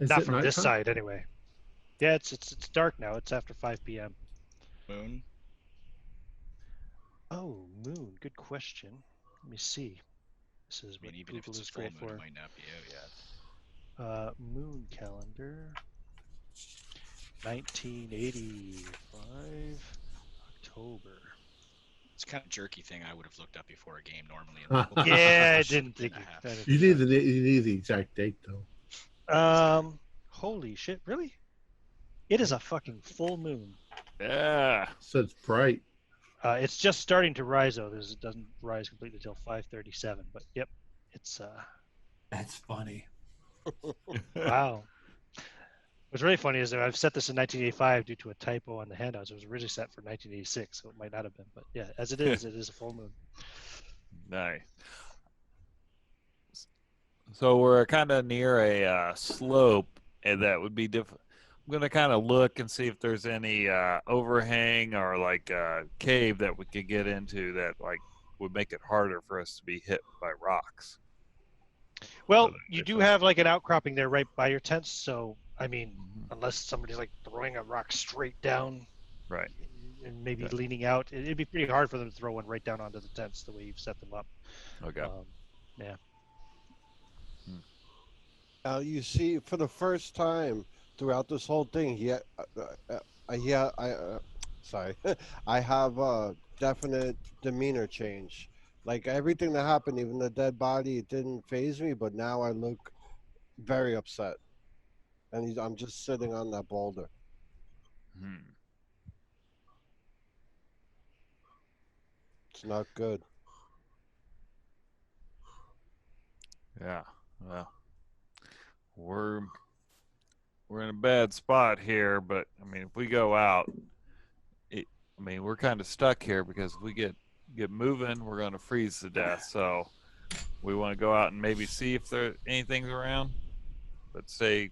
Is not it from this nighttime? side anyway. Yeah, it's dark now. It's after 5 p.m. Moon. Oh, moon. Good question. Let me see. This is I mean, what even if Google it's a is full great moon, for. it might not be out yet. Moon calendar. 1985 October. It's kind of jerky thing I would have looked up before a game normally. Yeah, I Should've didn't been think a you. half. I didn't You think need about it. you need the exact date though. Holy shit! Really? It is a fucking full moon. Yeah. So it's bright. It's just starting to rise though. It doesn't rise completely until 5:37. But yep, it's That's funny. wow. What's really funny is that I've set this in 1985 due to a typo on the handouts. It was originally set for 1986, so it might not have been. But yeah, as it is a full moon. Nice. So we're kind of near a slope, and that would be different. I'm going to kind of look and see if there's any overhang or like cave that we could get into that like would make it harder for us to be hit by rocks. Well, you do have like an outcropping there right by your tents, so I mean, Mhm. unless somebody's like throwing a rock straight down, Right. and maybe Okay. leaning out, it'd be pretty hard for them to throw one right down onto the tents the way you've set them up. Okay. Yeah. You see, for the first time throughout this whole thing, sorry, I have a definite demeanor change. Like everything that happened, even the dead body, it didn't phase me, but now I look very upset, and I'm just sitting on that boulder. Hmm. It's not good. Yeah. Well, we're in a bad spot here, but I mean, if we go out, I mean, we're kind of stuck here because if we get moving, we're going to freeze to death. So we want to go out and maybe see if there anything's around. But say,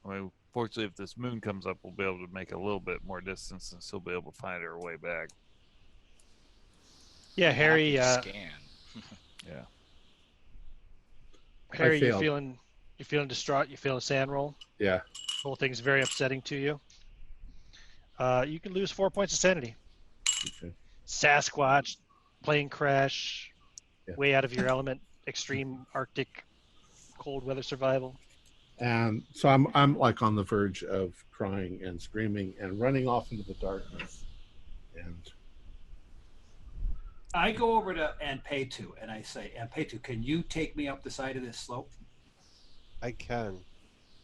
I mean, fortunately, if this moon comes up, we'll be able to make a little bit more distance and still be able to find our way back. Yeah, I'm Harry. happy to scan. Yeah. Harry, you failed. feeling distraught? You feeling sand roll? Yeah. The whole thing's very upsetting to you. You can lose 4 points of sanity. Okay. Sasquatch, plane crash, Yeah. way out of your element, extreme Arctic cold weather survival. And so I'm like on the verge of crying and screaming and running off into the darkness. And I go over to Anpetu and I say, Anpetu, can you take me up the side of this slope? I can.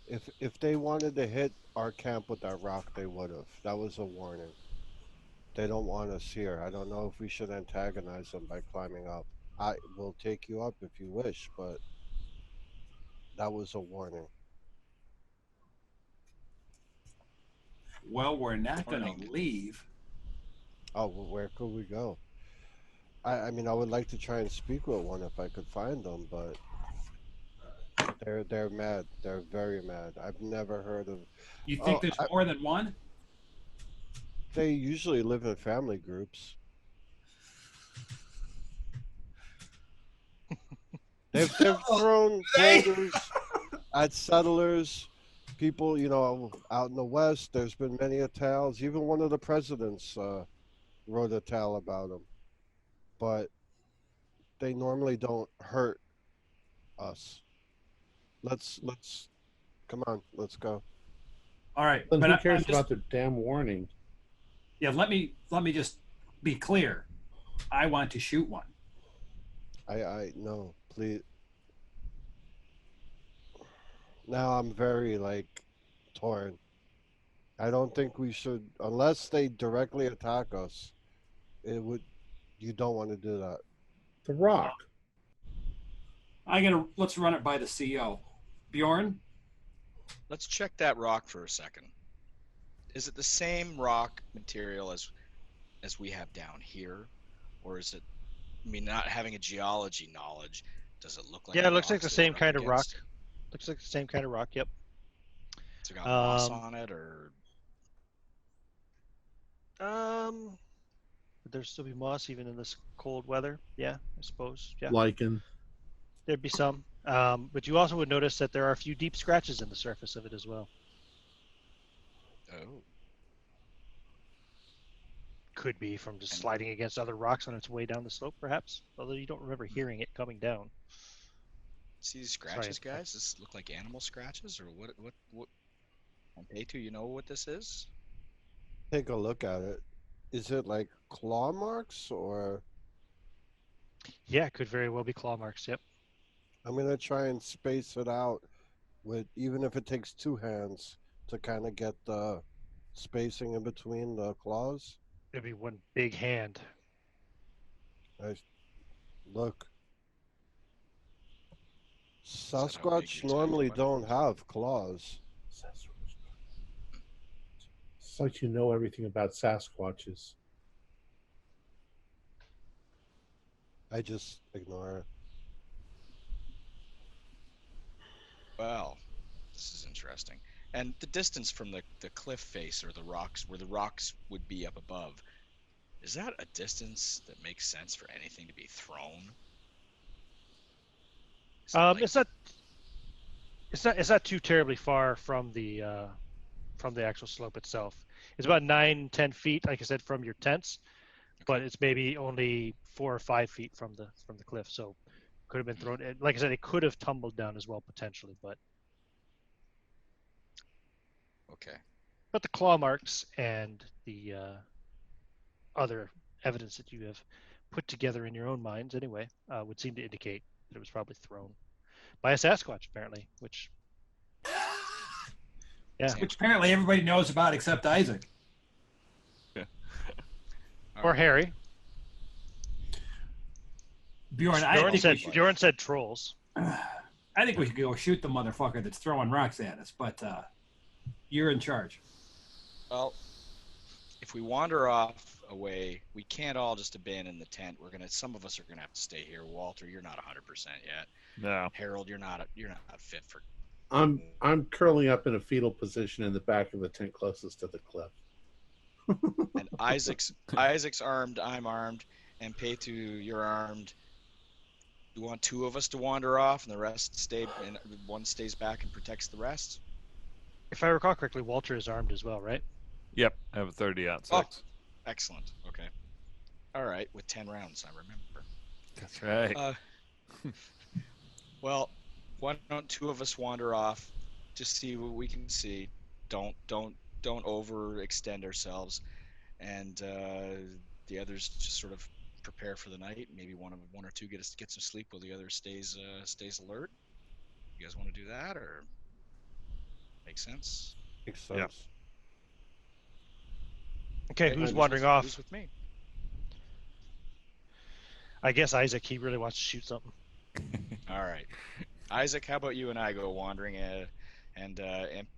If they wanted to hit our camp with that rock, they would have. That was a warning. They don't want us here. I don't know if we should antagonize them by climbing up. I will take you up if you wish, but that was a warning. Well, we're not going Warning. to leave. Oh, well, where could we go? I mean, I would like to try and speak with one if I could find them, but they're mad. They're very mad. I've never heard of. You think Oh, there's more than one? They usually live in family groups. They've thrown boulders at settlers, people, out in the West. There's been many tales. Even one of the presidents wrote a tale about them. But they normally don't hurt us. Let's come on, let's go. All right, then but who I'm cares just, about their damn warning? yeah. Let me just be clear. I want to shoot one. I no, please. Now I'm very torn. I don't think we should, unless they directly attack us. You don't want to do that. The rock. Let's run it by the CO. Bjorn, Let's check that rock for a second. Is it the same rock material as we have down here, or is it? I mean, not having a geology knowledge, does it look like? Yeah, the it looks like rocks the that same we're up kind of rock. against? Looks like the same kind of rock. Yep. Has it got moss on it, or? Would there still be moss even in this cold weather? Yeah, I suppose. Yeah, Lichen. there'd be some. But you also would notice that there are a few deep scratches in the surface of it as well. Oh. Could be from just And- sliding against other rocks on its way down the slope, perhaps. Although you don't remember hearing it coming down. See these scratches, guys? Does this look like animal scratches, or what? On P2, you know what this is? Take a look at it. Is it like claw marks or? Yeah, it could very well be claw marks. Yep. I'm gonna try and space it out with, even if it takes two hands to kind of get the spacing in between the claws. It'd be one big hand. Look. that how big Sasquatch your normally tentacle don't is? have claws. It's like you know everything about Sasquatches. I just ignore it. Well, this is interesting. And the distance from the cliff face or the rocks, where the rocks would be up above, is that a distance that makes sense for anything to be thrown? Is it like- It's not too terribly far from the actual slope itself. It's about 9-10 feet, like I said, from your tents, but it's maybe only 4 or 5 feet from the cliff. So could have been thrown. Like I said, it could have tumbled down as well potentially, but Okay. the claw marks and the other evidence that you have put together in your own minds, anyway, would seem to indicate that it was probably thrown by a Sasquatch, apparently, which. Yeah. Which apparently everybody knows about except Isaac. Or Harry. Bjorn, Bjorn said trolls. I think we should go shoot the motherfucker that's throwing rocks at us, but you're in charge. Well, if we wander off away, we can't all just abandon the tent. Some of us are gonna have to stay here. Walter, you're not 100% yet. No. Harold, you're not fit for. I'm curling up in a fetal position in the back of the tent closest to the cliff. And Isaac's armed. I'm armed, and Petu, you're armed. You want two of us to wander off, and the rest stay, and one stays back and protects the rest. If I recall correctly, Walter is armed as well, right? Yep. I have a 30-06. Oh, excellent. Okay. All right, with 10 rounds, I remember. That's right. Well, why don't two of us wander off, just see what we can see. Don't overextend ourselves, and the others just sort of prepare for the night. Maybe one or two get some sleep while the other stays alert. You guys want to do that, or makes sense? Makes sense. Yeah. Okay, who's wandering off? Who's with me? I guess Isaac, he really wants to shoot something. All right, Isaac, how about you and I go wandering? And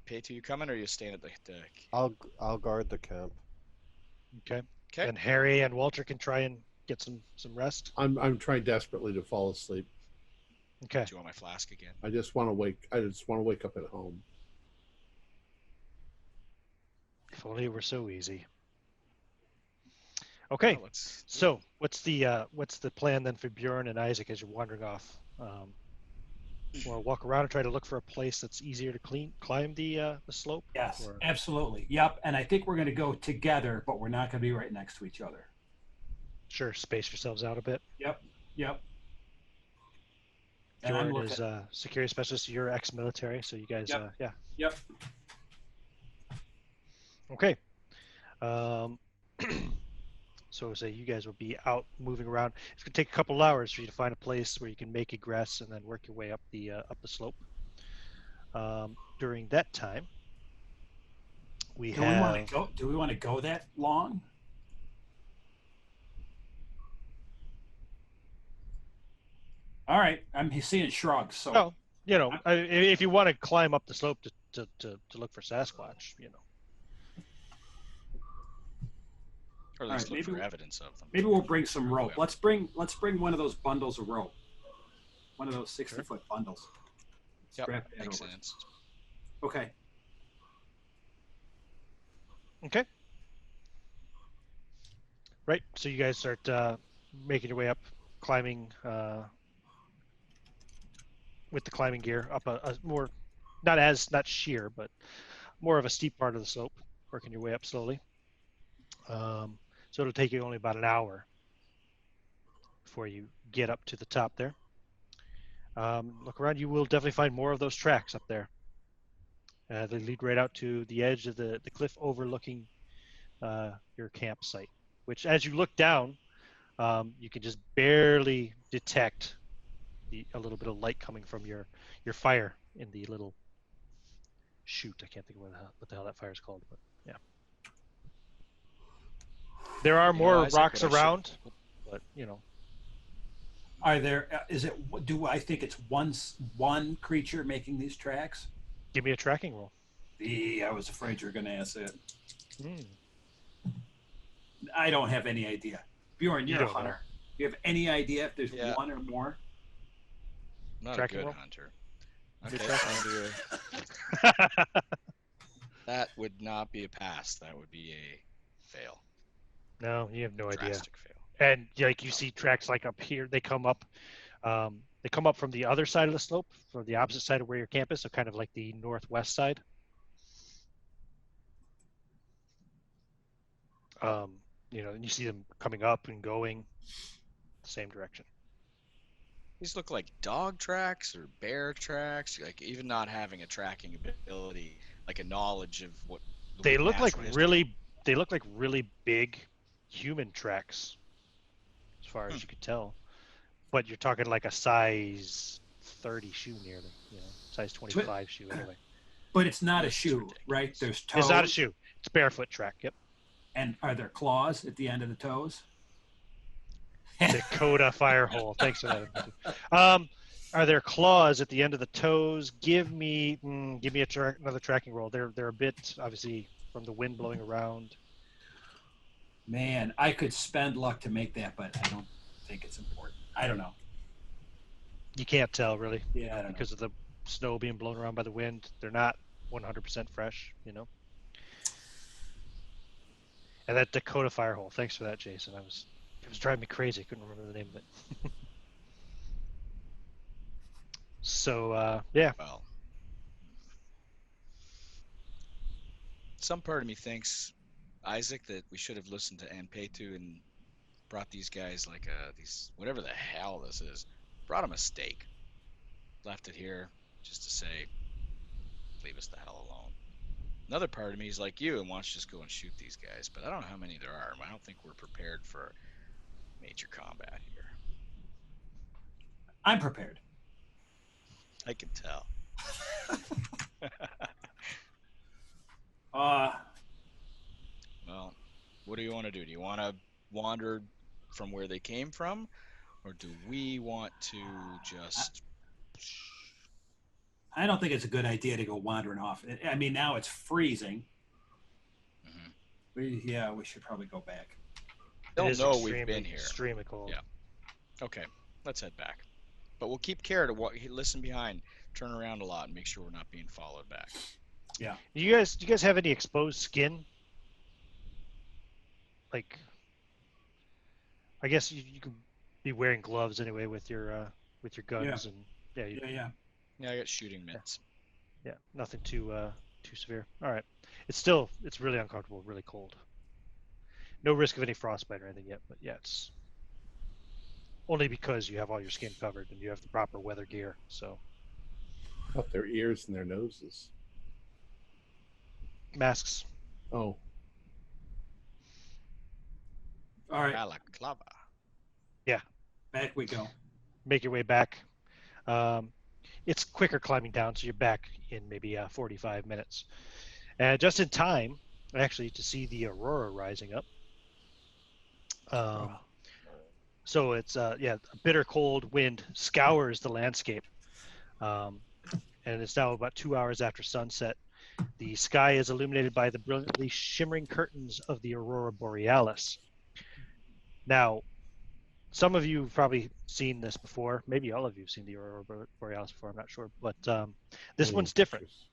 Petu, you coming, or are you staying at the? I'll guard the camp. Okay. Okay. And Harry and Walter can try and get some rest. I'm trying desperately to fall asleep. Okay. Do you want my flask again? I just want to wake up at home. If only it were so easy. Okay. Well, let's. So what's the plan then for Bjorn and Isaac as you're wandering off? Want to walk around and try to look for a place that's easier to climb the slope? Yes, Or- absolutely. Yep. And I think we're going to go together, but we're not going to be right next to each other. Sure, space yourselves out a bit. Yep. And I'm Bjorn looking. is a security specialist. You're ex-military, so you guys, Yep. yeah. Yep. Okay. So say you guys will be out moving around. It's gonna take a couple hours for you to find a place where you can make egress and then work your way up the slope. During that time, Do we want to go that long? All right. I'm seeing shrugs. So well, if you want to climb up the slope to look for Sasquatch, Or at least All right, look for evidence of them. maybe we'll bring some rope. Let's bring one of those bundles of rope. One of those 60-foot bundles. Yep, Strap that makes over. sense. Okay. Okay. Right. So you guys start making your way up, climbing with the climbing gear up a more, not sheer, but more of a steep part of the slope. working your way up slowly. So it'll take you only about an hour before you get up to the top there. Look around, you will definitely find more of those tracks up there. They lead right out to the edge of the cliff overlooking your campsite, which as you look down, you can just barely detect a little bit of light coming from your fire in the little chute. I can't think of what the hell that fire is called, but yeah. There are more Isaac, rocks what I should- around, but you know. Are there? Is it? Do I think it's one creature making these tracks? Give me a tracking roll. I was afraid you were going to ask that. Mm. I don't have any idea. Bjorn, You you're a don't know. hunter. Do you have any idea if there's Yeah. one or more? I'm not Tracking a good roll? hunter. Good Okay, tracking I'll do that would not be a pass. That would be a fail. No, you have no idea. Drastic fail. And like you see tracks like up here, they come up from the other side of the slope, from the opposite side of where your camp is, so kind of like the northwest side. And you see them coming up and going the same direction. These look like dog tracks or bear tracks, like even not having a tracking ability, like a knowledge of what They look like natural history. really big human tracks, as far as you could tell. But you're talking like a size 30 shoe nearly, size 25 shoe anyway. But it's not a That's shoe, ridiculous. right? There's toes. It's not a shoe. It's barefoot track. Yep. And are there claws at the end of the toes? Dakota Firehole. Thanks for that. Are there claws at the end of the toes? Give me another tracking roll. They're a bit obviously from the wind blowing around. Man, I could spend luck to make that, but I don't think it's important. I don't know. You can't tell really Yeah, I don't know. because of the snow being blown around by the wind. They're not 100% fresh, And that Dakota Firehole. Thanks for that, Jason. It was driving me crazy. I couldn't remember the name of it. So yeah. Well, some part of me thinks, Isaac, that we should have listened to Anpetu and brought these guys like these whatever the hell this is. Brought them a steak. Left it here just to say, leave us the hell alone. Another part of me is like you and wants to just go and shoot these guys, but I don't know how many there are. I don't think we're prepared for major combat here. I'm prepared. I can tell. Well, what do you want to do? Do you want to wander from where they came from, or do we want to just... I don't think it's a good idea to go wandering off. I mean, now it's freezing. Mhm. We should probably go back. Don't It is know we've been here. Extremely cold. Yeah. Okay, let's head back. But we'll keep care to listen behind, turn around a lot, and make sure we're not being followed back. Yeah. Do you guys have any exposed skin? Like, I guess you could be wearing gloves anyway with your guns and Yeah. Yeah, I got shooting mitts. yeah, nothing too severe. All right, it's really uncomfortable, really cold. No risk of any frostbite or anything yet, but yeah, it's only because you have all your skin covered and you have the proper weather gear. So Up their ears and their noses. masks. Oh, All right, Balaclava. back we go. Make your way back. It's quicker climbing down, so you're back in maybe 45 minutes. Just in time, actually, to see the aurora rising up. So it's a bitter cold wind scours the landscape, and it's now about 2 hours after sunset. The sky is illuminated by the brilliantly shimmering curtains of the aurora borealis. Now, some of you have probably seen this before. Maybe all of you have seen the aurora borealis before. I'm not sure, but this many one's different. pictures.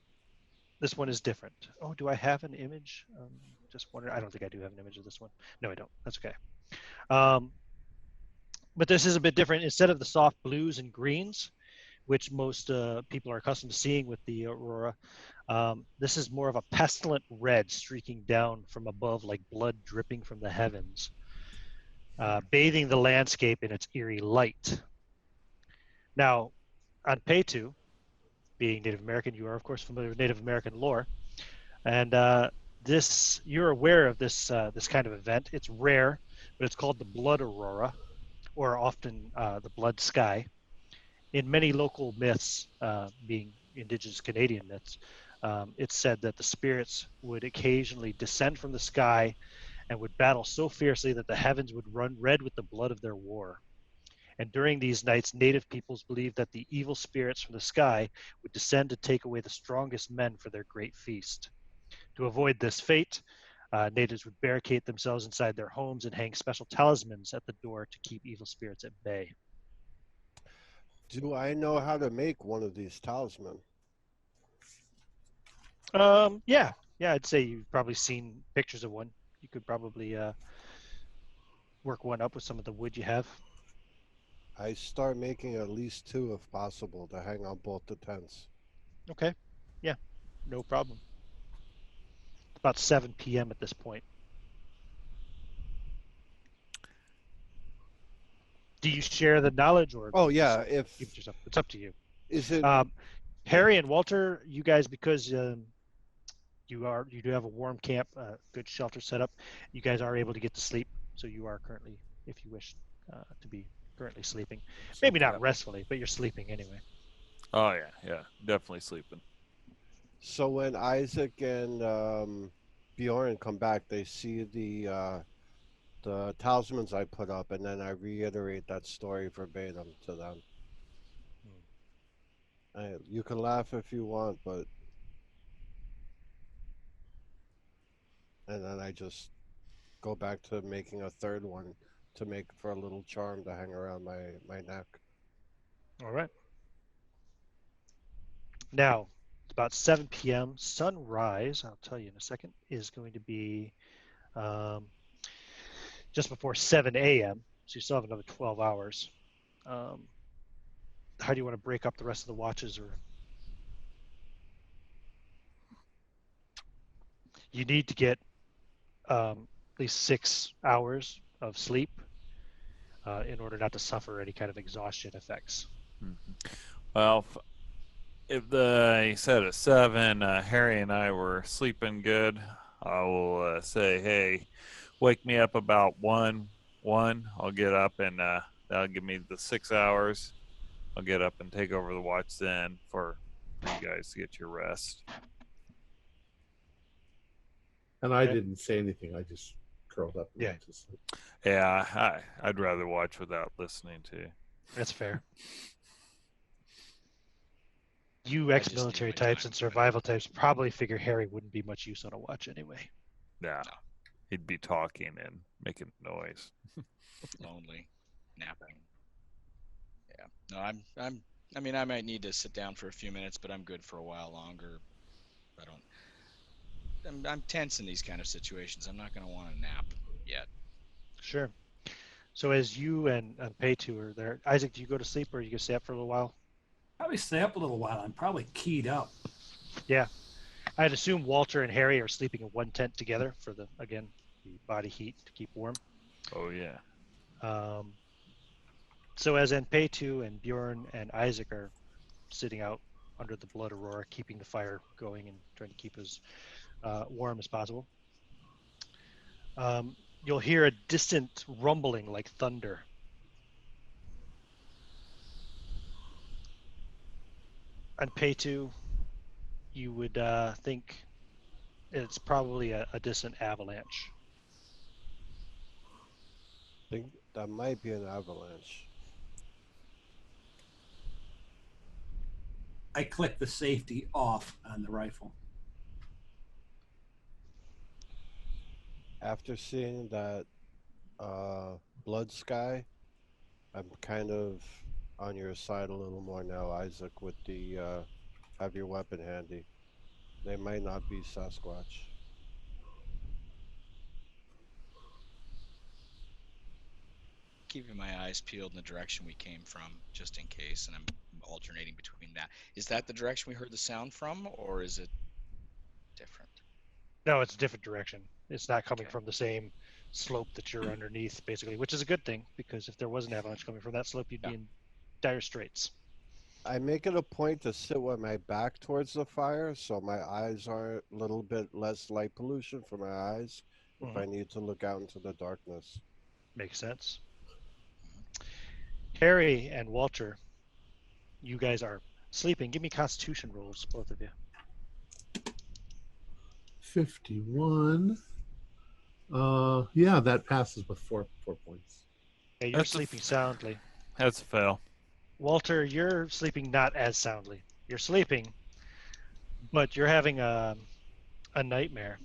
This one is different. Oh, do I have an image? Just wondering. I don't think I do have an image of this one. No, I don't. That's okay. But this is a bit different. Instead of the soft blues and greens, which most people are accustomed to seeing with the aurora. This is more of a pestilent red streaking down from above like blood dripping from the heavens, bathing the landscape in its eerie light. Now, on Petu, being Native American, you are of course familiar with Native American lore, and you're aware of this kind of event. It's rare, but it's called the blood aurora, or often the blood sky. In many local myths, being Indigenous Canadian myths, it's said that the spirits would occasionally descend from the sky and would battle so fiercely that the heavens would run red with the blood of their war. And during these nights, native peoples believed that the evil spirits from the sky would descend to take away the strongest men for their great feast. To avoid this fate, natives would barricade themselves inside their homes and hang special talismans at the door to keep evil spirits at bay. Do I know how to make one of these talisman? Yeah, I'd say you've probably seen pictures of one. You could probably work one up with some of the wood you have. I start making at least 2 if possible to hang on both the tents. Okay, yeah, no problem. It's about 7 p.m. at this point. Do you share the knowledge, or Oh yeah, keep it yourself? It's up to you. Is it Harry and Walter, you guys, because you do have a warm camp, good shelter set up, you guys are able to get to sleep. So you are currently, if you wish, to be currently sleeping. Maybe not restfully, but you're sleeping anyway. Oh yeah, definitely sleeping. so when Isaac and Bjorn come back, they see the talismans I put up, and then I reiterate that story verbatim to them. You can laugh if you want, but and then I just go back to making a third one to make for a little charm to hang around my neck. All right. Now, it's about 7 p.m. Sunrise, I'll tell you in a second, is going to be just before 7 a.m. So you still have another 12 hours. How do you want to break up the rest of the watches? Or you need to get at least 6 hours of sleep in order not to suffer any kind of exhaustion effects. Well, if you said at 7, Harry and I were sleeping good, I will say, hey, wake me up about 1. I'll get up, and that'll give me the 6 hours. I'll get up and take over the watch then for you guys to get your rest. And I didn't say anything. I just curled up and went to sleep. Yeah, I'd rather watch without listening to you. That's fair. You ex-military types and survival types probably figure Harry wouldn't be much use on a watch anyway. Yeah, he'd be talking and making noise. Lonely, napping. Yeah. No, I mean, I might need to sit down for a few minutes, but I'm good for a while longer. I'm tense in these kind of situations. I'm not going to want to nap yet. Sure. So as you and Petu are there, Isaac, do you go to sleep, or are you going to stay up for a little while? Probably stay up a little while. I'm probably keyed up. Yeah. I'd assume Walter and Harry are sleeping in one tent together for the body heat to keep warm. Oh, yeah. So as Petu and Bjorn and Isaac are sitting out under the blood aurora, keeping the fire going and trying to keep as warm as possible, you'll hear a distant rumbling like thunder. And Petu, you would think it's probably a distant avalanche. I think that might be an avalanche. I click the safety off on the rifle. After seeing that blood sky, I'm kind of on your side a little more now, Isaac, with the have your weapon handy. They might not be Sasquatch. keeping my eyes peeled in the direction we came from, just in case, and I'm alternating between that. Is that the direction we heard the sound from, or is it different? No, it's a different direction. It's not coming Okay. from the same slope that you're underneath, basically, which is a good thing, because if there was an avalanche coming from that slope, you'd be in dire straits. I make it a point to sit with my back towards the fire so my eyes are a little bit less light pollution for my eyes if I need to look out into the darkness. Makes sense. Harry and Walter, you guys are sleeping. Give me Constitution rolls, both of you. 51. Yeah, that passes with 4 points. Yeah, you're sleeping soundly. That's a fail. Walter, you're sleeping not as soundly. You're sleeping, but you're having a nightmare,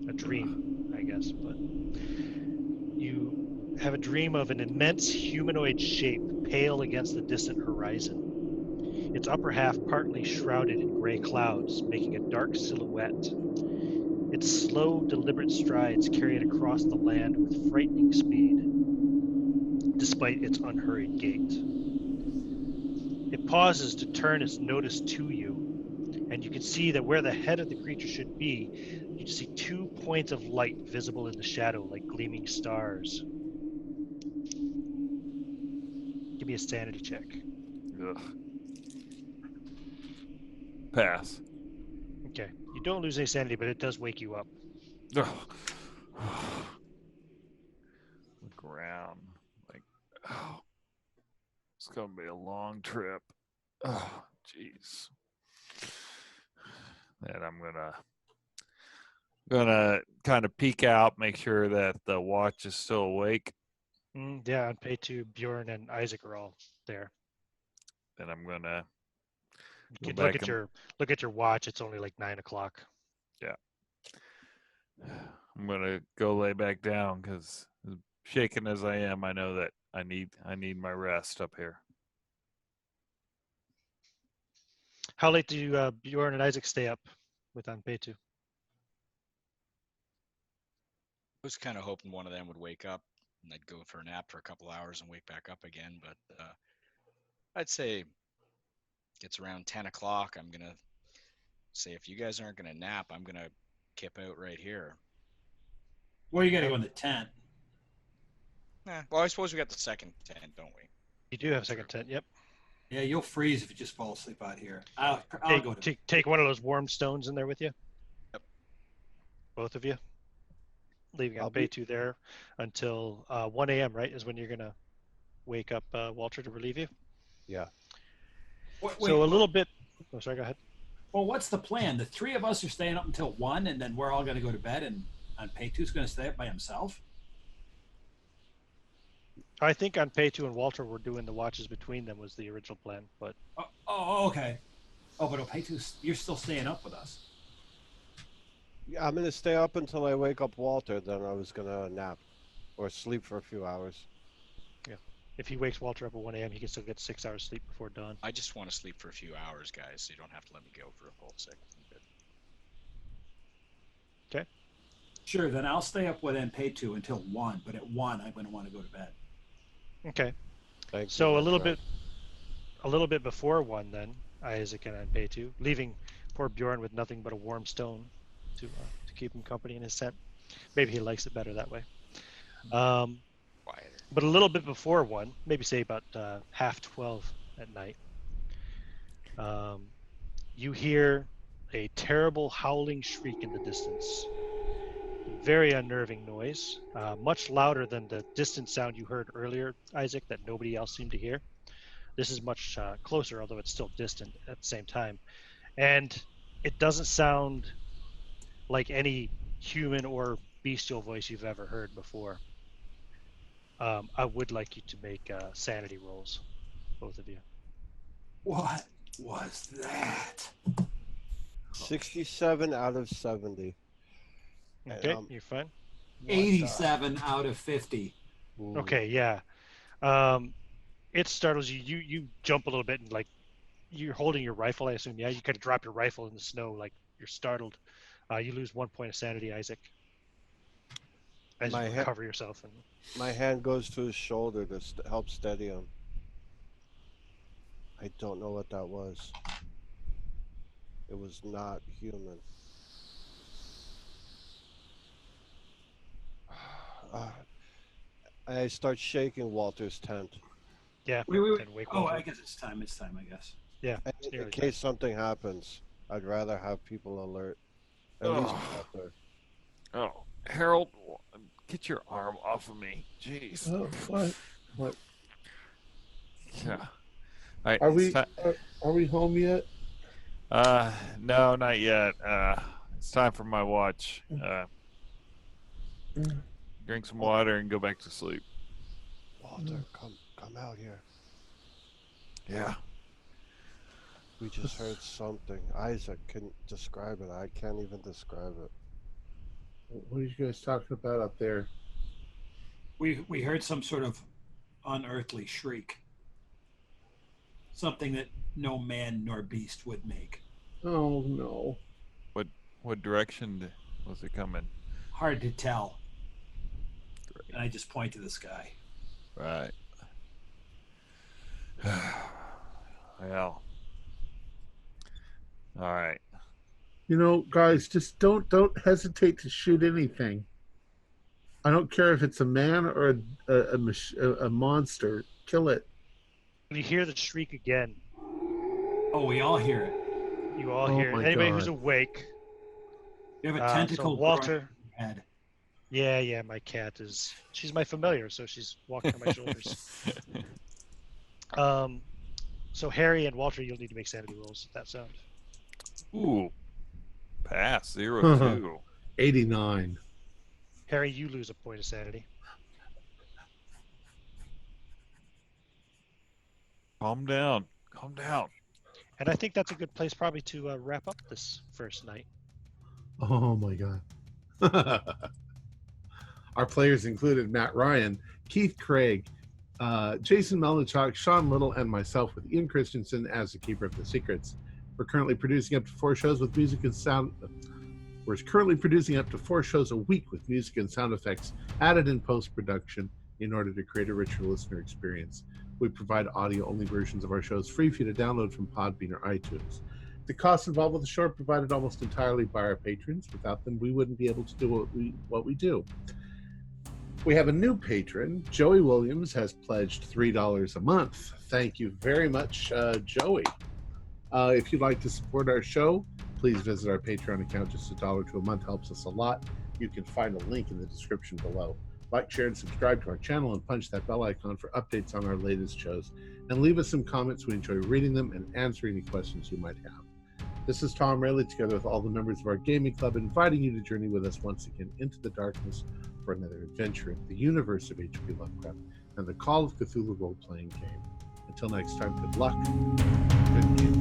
a dream, I guess. But you have a dream of an immense humanoid shape pale against the distant horizon. Its upper half partly shrouded in gray clouds, making a dark silhouette. Its slow, deliberate strides carry it across the land with frightening speed, despite its unhurried gait. It pauses to turn its notice to you, and you can see that where the head of the creature should be, you see 2 points of light visible in the shadow like gleaming stars. Give me a sanity check. Ugh. Pass. Okay. You don't lose any sanity, but it does wake you up. Ugh. Look around. Like, oh, it's going to be a long trip. Oh, jeez. And I'm gonna kind of peek out, make sure that the watch is still awake. Yeah, on pay to Bjorn and Isaac are all there. Then I'm gonna You look at your watch. It's only like 9 o'clock. Yeah. I'm gonna go lay back down because, shaken as I am, I know that I need my rest up here. How late do Bjorn and Isaac stay up with on pay to? I was kind of hoping one of them would wake up and I'd go for a nap for a couple hours and wake back up again. But I'd say it's around 10 o'clock. I'm going to say if you guys aren't going to nap, I'm going to kip out right here. Well, you got to go in the tent. Well, I suppose we got the second tent, don't we? You do have a second tent, yep. Yeah, you'll freeze if you just fall asleep out here. I'll go to Take one of those warm stones in there with you. Yep. Both of you. Leaving on Bay2 there until 1 a.m., right, is when you're going to wake up Walter to relieve you? Yeah. So a little bit... Oh, sorry, go ahead. Well, what's the plan? The three of us are staying up until 1, and then we're all going to go to bed, and Pay2's going to stay up by himself? I think on Pay2 and Walter were doing the watches between them was the original plan, but... Oh, okay. Oh, but Pay2, you're still staying up with us. Yeah, I'm going to stay up until I wake up Walter, then I was going to nap or sleep for a few hours. Yeah. If he wakes Walter up at 1 a.m., he can still get 6 hours sleep before dawn. I just want to sleep for a few hours, guys, so you don't have to let me go for a full 6. Okay. Sure, then I'll stay up with Pay2 until 1, but at 1, I'm going to want to go to bed. Okay. Thank so you, a little bit before 1 then, Isaac and Pay2, leaving poor Bjorn with nothing but a warm stone to keep him company in his tent. Maybe he likes it better that way. But a little bit before 1, maybe say about 11:30 at night, you hear a terrible howling shriek in the distance. Very unnerving noise, much louder than the distant sound you heard earlier, Isaac, that nobody else seemed to hear. This is much closer, although it's still distant at the same time. And it doesn't sound like any human or bestial voice you've ever heard before. I would like you to make sanity rolls, both of you. What was that? 67 out of 70. Okay, you're fine. 87 out of 50. Ooh. Okay, yeah. It startles you. You jump a little bit and like you're holding your rifle, I assume. Yeah, you kind of drop your rifle in the snow like you're startled. You lose 1 point of sanity, Isaac. as My you recover yourself. And My hand goes to his shoulder to help steady him. I don't know what that was. It was not human. I start shaking Walter's tent. yeah, Wait. and wake Oh, Walter. I guess it's time. It's time, I guess. Yeah, And it's in nearly case something happens, I'd rather have people alert. At least Walter. Oh, Harold, get your arm off of me. Jeez. Oh, what? Yeah. All right, Are it's are we home yet? no, not yet. It's time for my watch. Drink some water and go back to sleep. Walter, come out here. Yeah. We just heard something. Isaac can describe it. I can't even describe it. What are you guys talking about up there? We heard some sort of unearthly shriek. Something that no man nor beast would make. Oh no. What direction was it coming? Hard to tell. Great. And I just point to the sky. Right. Well. All right. You know, guys, just don't hesitate to shoot anything. I don't care if it's a man or a monster. Kill it. You hear the shriek again. Oh, we all hear it. You all Oh hear it. my Anybody God. who's awake. You have a So tentacle Walter. growing in your head. Yeah, my cat is. She's my familiar, so she's walking on my shoulders. So Harry and Walter, you'll need to make sanity rolls. That sound. Ooh. Pass 0-2. 89. Harry, you lose a point of sanity. Calm down. Calm down. And I think that's a good place probably to wrap up this first night. Oh my God. Our players included Matt Ryan, Keith Craig, Jason Melichok, Sean Little, and myself, with Ian Christensen as the keeper of the secrets. We're currently producing up to 4 shows with music and sound. We're currently producing up to 4 shows a week with music and sound effects added in post-production in order to create a richer listener experience. We provide audio-only versions of our shows free for you to download from Podbean or iTunes. The costs involved with the show are provided almost entirely by our patrons. Without them, we wouldn't be able to do what we do. We have a new patron. Joey Williams has pledged $3 a month. Thank you very much, Joey. If you'd like to support our show, please visit our Patreon account. Just $1 to a month helps us a lot. You can find a link in the description below. Like, share, and subscribe to our channel, and punch that bell icon for updates on our latest shows. And leave us some comments. We enjoy reading them and answering any questions you might have. This is Tom Rayleigh, together with all the members of our gaming club, inviting you to journey with us once again into the darkness for another adventure in the universe of H.P. Lovecraft and the Call of Cthulhu role-playing game. Until next time, good luck. Good game.